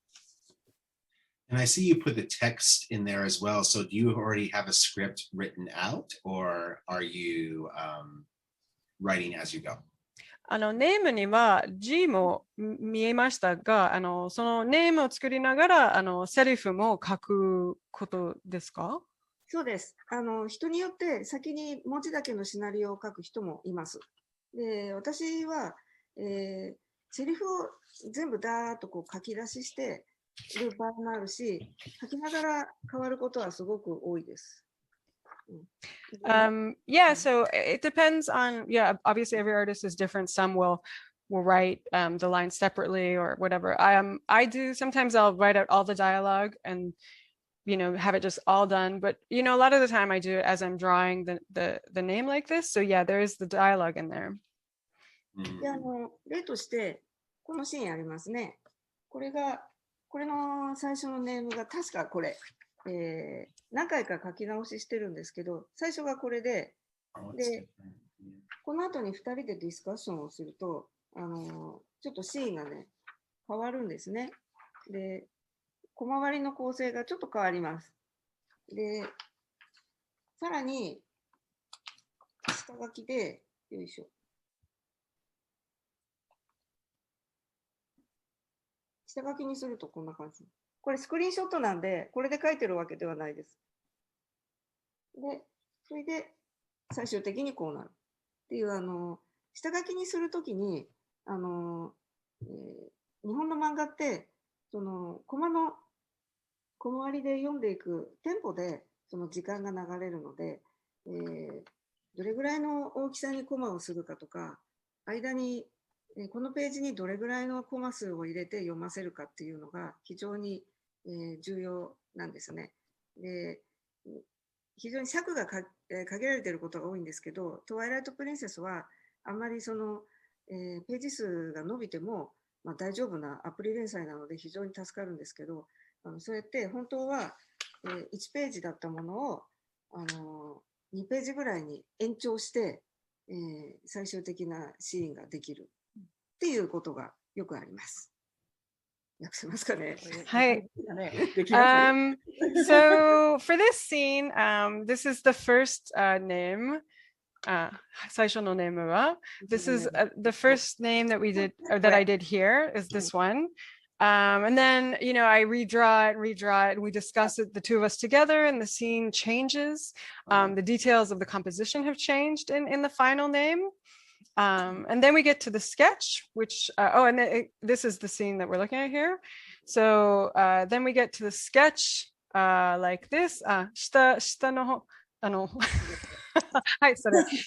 And I see you put the text in there as well. So do you already have a script written out, or are you writing as you go? ネームには字も見えましたが、そのネームを作りながらセリフも書くことですか？そうです。人によって先に文字だけのシナリオを書く人もいます。で、私は、セリフを全部ダーッとこう書き出ししてる場合もあるし、書きながら変わることはすごく多いです。Yeah, so it depends on, yeah, obviously every artist is different. Some will write the lines separately or whatever. I do, sometimes I'll write out all the dialogue and have it just all done, but a lot of the time I do it as I'm drawing the name like this. So yeah, there is the dialogue in there. で、例としてこのシーンありますね。これの最初のネームが確かこれ。何回か書き直ししてるんですけど、最初がこれで、この後に2人でディスカッションをすると、ちょっとシーンがね、変わるんですね。で、小回りの構成がちょっと変わります。で、さらに、下書きで、よいしょ。下書きにするとこんな感じ。これスクリーンショットなんで、これで書いてるわけではないです。で、それで最終的にこうなる。っていう、下書きにするときに、日本の漫画って、その、小回りで読んでいくテンポで、その時間が流れるので、どれぐらいの大きさにコマをするかとか、間に、このページにどれぐらいのコマ数を入れて読ませるかっていうのが非常に重要なんですね。で、非常に尺が限られていることが多いんですけど、トワイライト・プリンセスはあんまりその、ページ数が伸びても、大丈夫なアプリ連載なので非常に助かるんですけど、そうやって本当は、1ページだったものを2ページぐらいに延長して、最終的なシーンができるっていうことがよくあります。訳せますかね。はい。So for this scene, this is the first name. 最初のネームは This is the first name that we did, or that I did here is this one. And then, I redraw it, and we discuss it, the two of us together, and the scene changes. The details of the composition have changed in the final name. And then we get to the sketch, which, this is the scene that we're looking at here. So then we get to the sketch like this. 下の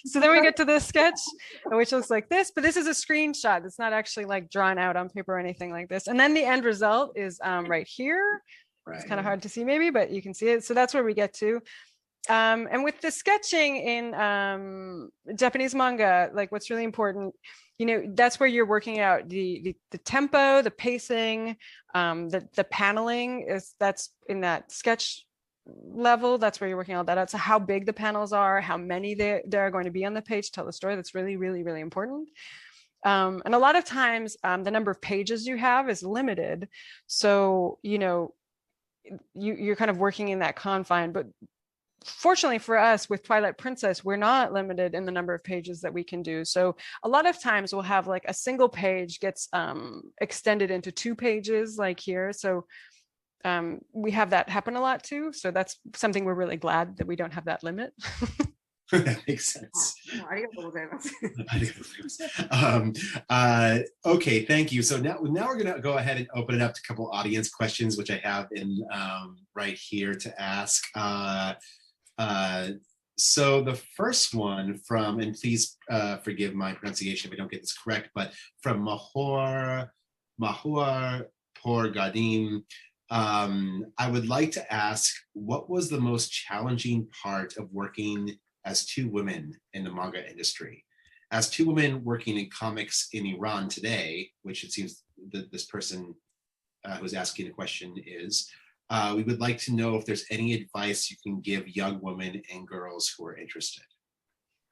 So then we get to the sketch, which looks like this, but this is a screenshot. It's not actually like drawn out on paper or anything like this. And then the end result is right here. Right. It's kind of hard to see maybe, but you can see it. So that's where we get to. And with the sketching in Japanese manga, like what's really important, that's where you're working out the tempo, the pacing, the paneling that's in that sketch level. That's where you're working all that out. So how big the panels are, how many there are going to be on the page, tell the story. That's really, really, really important. And a lot of times the number of pages you have is limited. So, you're kind of working in that confine, but fortunately for us with Twilight Princess, we're not limited in the number of pages that we can do. So a lot of times we'll have like a single page gets extended into 2 pages like here. So we have that happen a lot too. So that's something we're really glad that we don't have that limit. That makes sense. ありがとうございます。 Okay, thank you. So now we're going to go ahead and open it up to a couple audience questions, which I have in right here to ask. So the first one from, and please forgive my pronunciation if I don't get this correct, but from Mahor Porgadim, I would like to ask, what was the most challenging part of working as 2 women in the manga industry? As 2 women working in comics in Iran today, which it seems that this person who's asking the question is, we would like to know if there's any advice you can give young women and girls who are interested.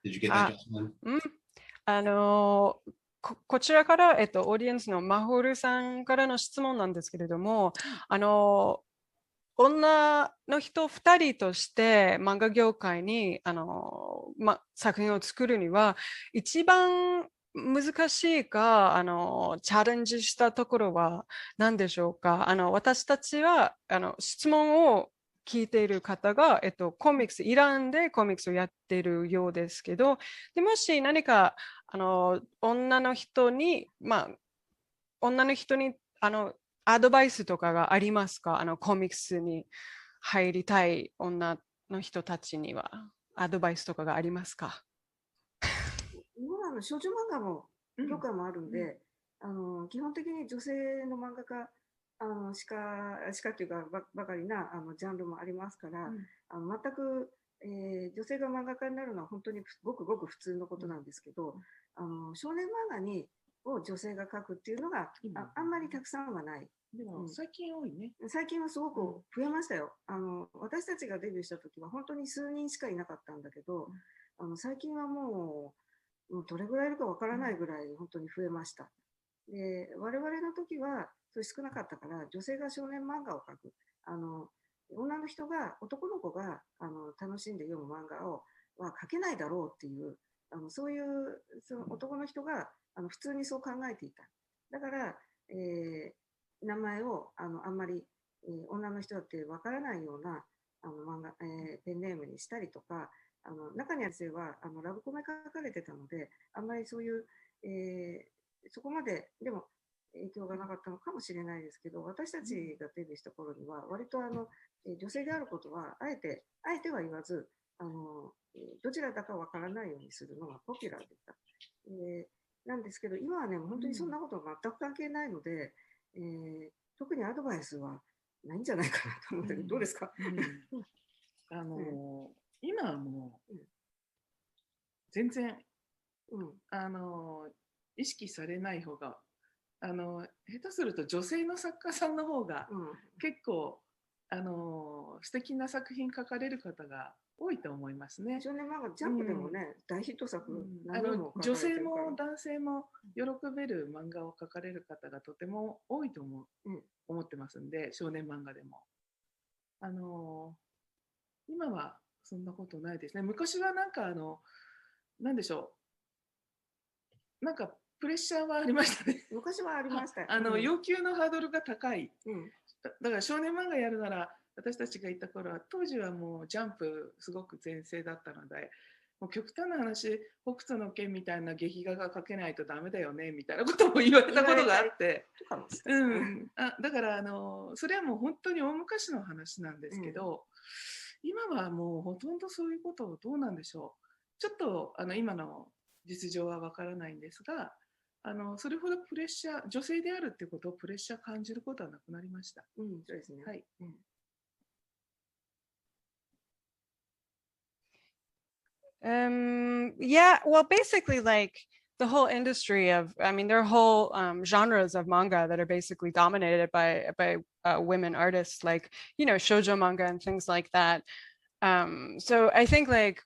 Did you get that, Jocelyn? こちらから、オーディエンスのマホルさんからの質問なんですけれども、女の人2人として漫画業界に作品を作るには一番難しいかチャレンジしたところは何でしょうか。私たちは質問を聞いている方が、コミックスイランでコミックスをやっているようですけど、でもし何か女の人にアドバイスとかがありますか？コミックスに入りたい女の人たちにはアドバイスとかがありますか？日本は少女漫画も業界もあるんで、基本的に女性の漫画家しかというかばかりなジャンルもありますから、全く、女性が漫画家になるのは本当にごくごく普通のことなんですけど、少年漫画を女性が描くっていうのがあんまりたくさんはない。でも最近多いね。最近はすごく増えましたよ。私たちがデビューした時は本当に数人しかいなかったんだけど、最近はもうどれぐらいいるかわからないぐらい本当に増えました。で、我々の時はそれ少なかったから、女性が少年漫画を描く、女の人が男の子が楽しんで読む漫画は描けないだろうっていうそういうその男の人が普通にそう考えていた。だから、名前をあんまり、女の人だってわからないような漫画、ペンネームにしたりとか、中には女性はラブコメ書かれてたので、あんまりそういう、そこまででも影響がなかったのかもしれないですけど、私たちがデビューした頃には割と女性であることはあえては言わず、どちらだかわからないようにするのがポピュラーでした。なんですけど、今はね、本当にそんなこと全く関係ないので、特にアドバイスはないんじゃないかなと思って、どうですか？今はもう全然、意識されない方が下手すると女性の作家さんの方が結構素敵な作品書かれる方が多いと思いますね。少年漫画ジャンプでもね、大ヒット作女性も男性も喜べる漫画を描かれる方がとても多いと思ってますんで、少年漫画でも今はそんなことないですね。昔はなんかなんでしょう、なんかプレッシャーはありましたね。昔はありました。要求のハードルが高い。だから少年漫画やるなら、私たちがいた頃は当時はもうジャンプすごく全盛だったので、もう極端な話、北斗の拳みたいな劇画が描けないとダメだよねみたいなことも言われたことがあって、だからそれはもう本当に大昔の話なんですけど、今はもうほとんどそういうことをどうなんでしょう。ちょっと今の実情はわからないんですが、それほどプレッシャー、女性であるっていうことをプレッシャー感じることはなくなりました。そうですね。はい。Yeah, well, basically, like the whole industry of, I mean, there are whole genres of manga that are basically dominated by women artists, like, shoujo manga and things like that. So I think like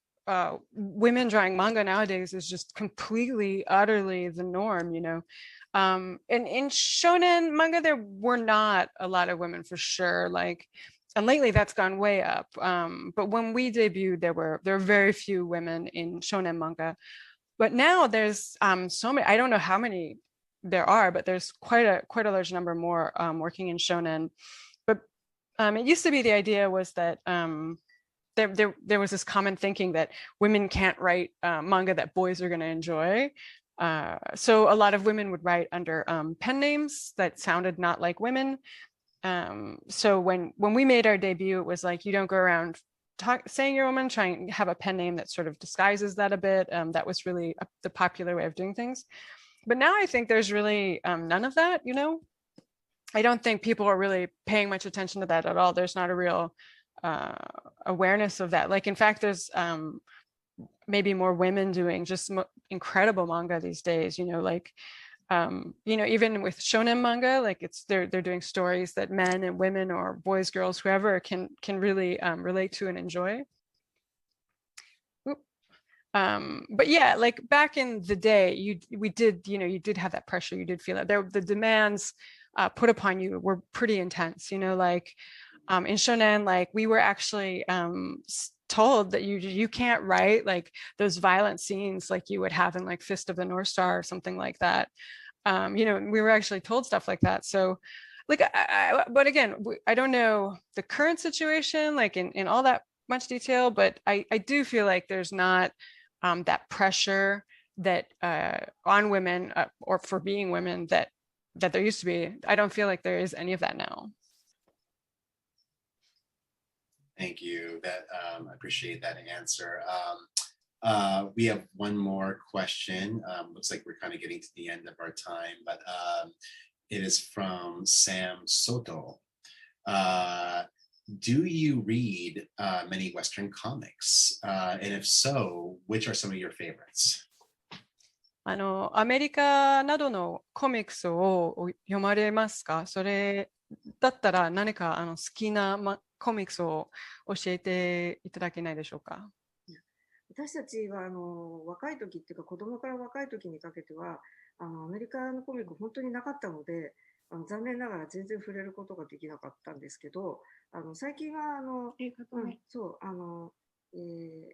women drawing manga nowadays is just completely, utterly the norm, And in shonen manga, there were not a lot of women for sure. Like and lately that's gone way up. But when we debuted, there were very few women in shonen manga. But now there's so many. I don't know how many there are, but there's quite a large number more working in shonen. But it used to be the idea was that there was this common thinking that women can't write manga that boys are going to enjoy. So a lot of women would write under pen names that sounded not like women. So when we made our debut, it was like, you don't go around saying you're a woman, trying to have a pen name that sort of disguises that a bit. That was really the popular way of doing things. But now I think there's really none of that, you know? I don't think people are really paying much attention to that at all. There's not a real awareness of that. Like, in fact, there's maybe more women doing just incredible manga these days, you know, like, you know, even with shonen manga, like they're doing stories that men and women or boys, girls, whoever can really relate to and enjoy. But yeah, like back in the day, you did have that pressure, you did feel it. The demands put upon you were pretty intense, you know, like in shonen, like we were actually told that you can't write like those violent scenes like you would have in like Fist of the North Star or something like that. You know, we were actually told stuff like that. So like, but again, I don't know the current situation, like in all that much detail, but I do feel like there's not that pressure that on women or for being women that there used to be. I don't feel like there is any of that now. Thank you. That I appreciate that answer. We have one more question. Looks like we're kind of getting to the end of our time, but it is from Sam Soto. Do you read many Western comics? And if so, which are some of your favorites? アメリカなどのコミックスを読まれますか？それだったら何か好きなコミックスを教えていただけないでしょうか？私たちは若い時っていうか子供から若い時にかけてはアメリカのコミック本当になかったので残念ながら全然触れることができなかったんですけど最近は映画ね、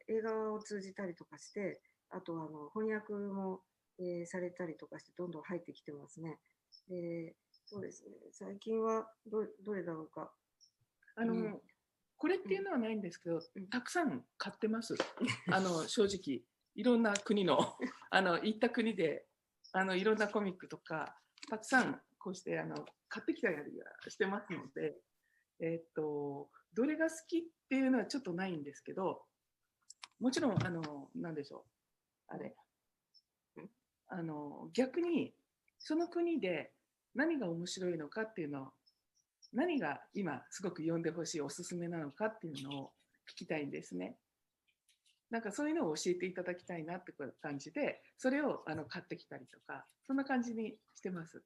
映画を通じたりとかしてあと翻訳も、されたりとかしてどんどん入ってきてますね。そうですね。最近はどれだろうか。これっていうのはないんですけど、たくさん買ってます。正直いろんな国の行った国でいろんなコミックとかたくさんこうして買ってきたりしてますので、どれが好きっていうのはちょっとないんですけど、もちろんなんでしょうあれ逆にその国で何が面白いのかっていうのを何が今すごく読んでほしいおすすめなのかっていうのを聞きたいんですね。なんかそういうのを教えていただきたいなって感じで、それを買ってきたりとか、そんな感じにしてます。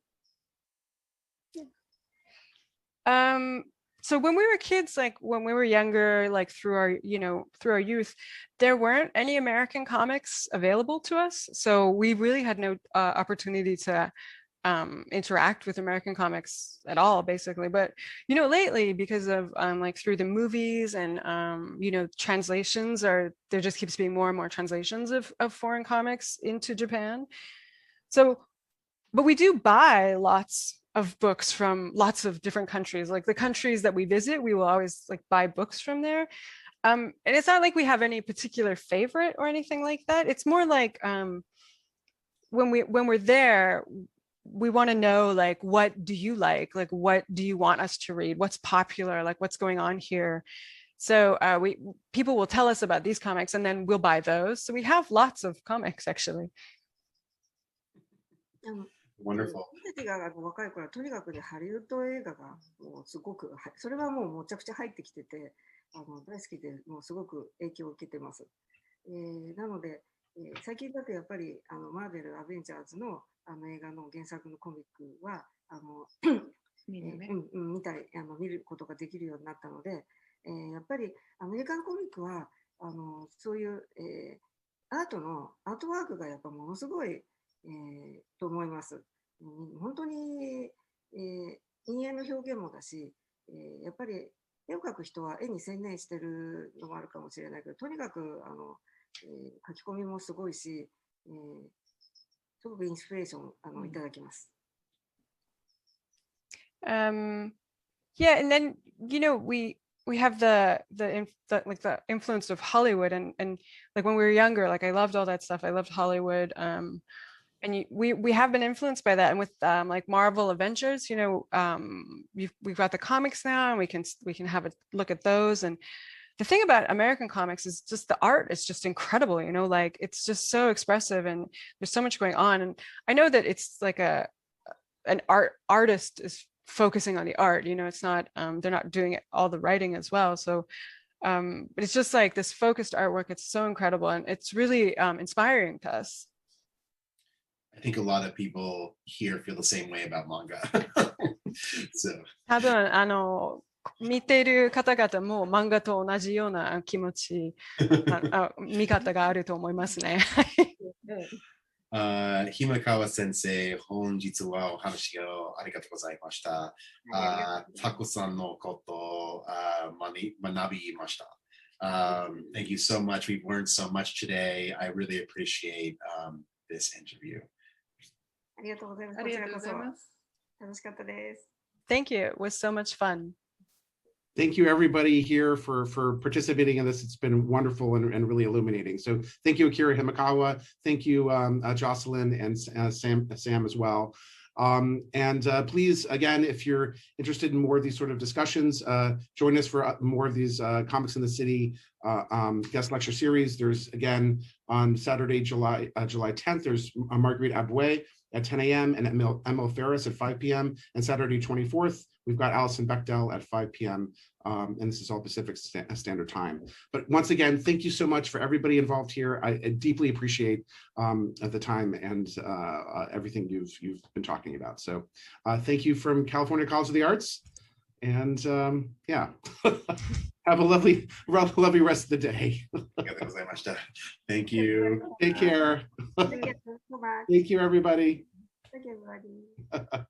So when we were kids, like when we were younger, like through our youth, there weren't any American comics available to us. So we really had no opportunity to interact with American comics at all, basically. But lately, because of like through the movies and translations, there just keeps being more and more translations of foreign comics into Japan. So, but we do buy lots of books from lots of different countries. Like the countries that we visit, we will always like buy books from there. And it's not like we have any particular favorite or anything like that. It's more like when we're there, we want to know like what do you like what do you want us to read, what's popular, like what's going on here. So people will tell us about these comics and then we'll buy those. So we have lots of comics actually. Wonderful. 私たちが若い頃はとにかくねハリウッド映画がもうすごくそれはもうむちゃくちゃ入ってきてて大好きでもうすごく影響を受けてます。なので、最近だとやっぱりマーベル・アベンジャーズの映画の原作のコミックは見たり見ることができるようになったので、やっぱりアメリカのコミックはそういう、アートワークがやっぱものすごい、と思います。本当に、陰影の表現もだし、やっぱり絵を描く人は絵に専念してるのもあるかもしれないけど、とにかく書き込みもすごいし、すごくインスピレーションいただきます。Yeah, and then we have the like the influence of Hollywood and like when we were younger, like I loved all that stuff. I loved Hollywood. And we have been influenced by that, and with like Marvel Adventures, we've got the comics now, and we can have a look at those. And the thing about American comics is just the art is just incredible, like it's just so expressive, and there's so much going on. And I know that it's like an artist is focusing on the art, it's not they're not doing all the writing as well. So but it's just like this focused artwork. It's so incredible, and it's really inspiring to us. I think a lot of people here feel the same way about manga. So 多分見てる方々も漫画と同じような気持ち見方があると思いますね。Himekawa 先生、本日はお話をありがとうございました。たくさんのことを学びました。Thank you so much. We've learned so much today. I really appreciate this interview. ありがとうございます。ありがとうございます。楽しかったです。Thank you. It was so much fun. Thank you, everybody here for participating in this. It's been wonderful and really illuminating. So thank you, Akira Himekawa. Thank you, Jocelyn and Sam as well. And please, again, if you're interested in more of these sort of discussions, join us for more of these Comics in the City guest lecture series. There's, again, on Saturday, July 10th, there's Marguerite Aboué at 10 a.m. and Emil Ferris at 5 p.m. And Saturday 24th, we've got Alison Bechdel at 5 p.m. And this is all Pacific Standard Time. But once again, thank you so much for everybody involved here. I deeply appreciate the time and everything you've been talking about. So thank you from California College of the Arts. And yeah, have a lovely rest of the day. Thank you. Take care. Thank you so much. Thank you, everybody. Thank you, everybody.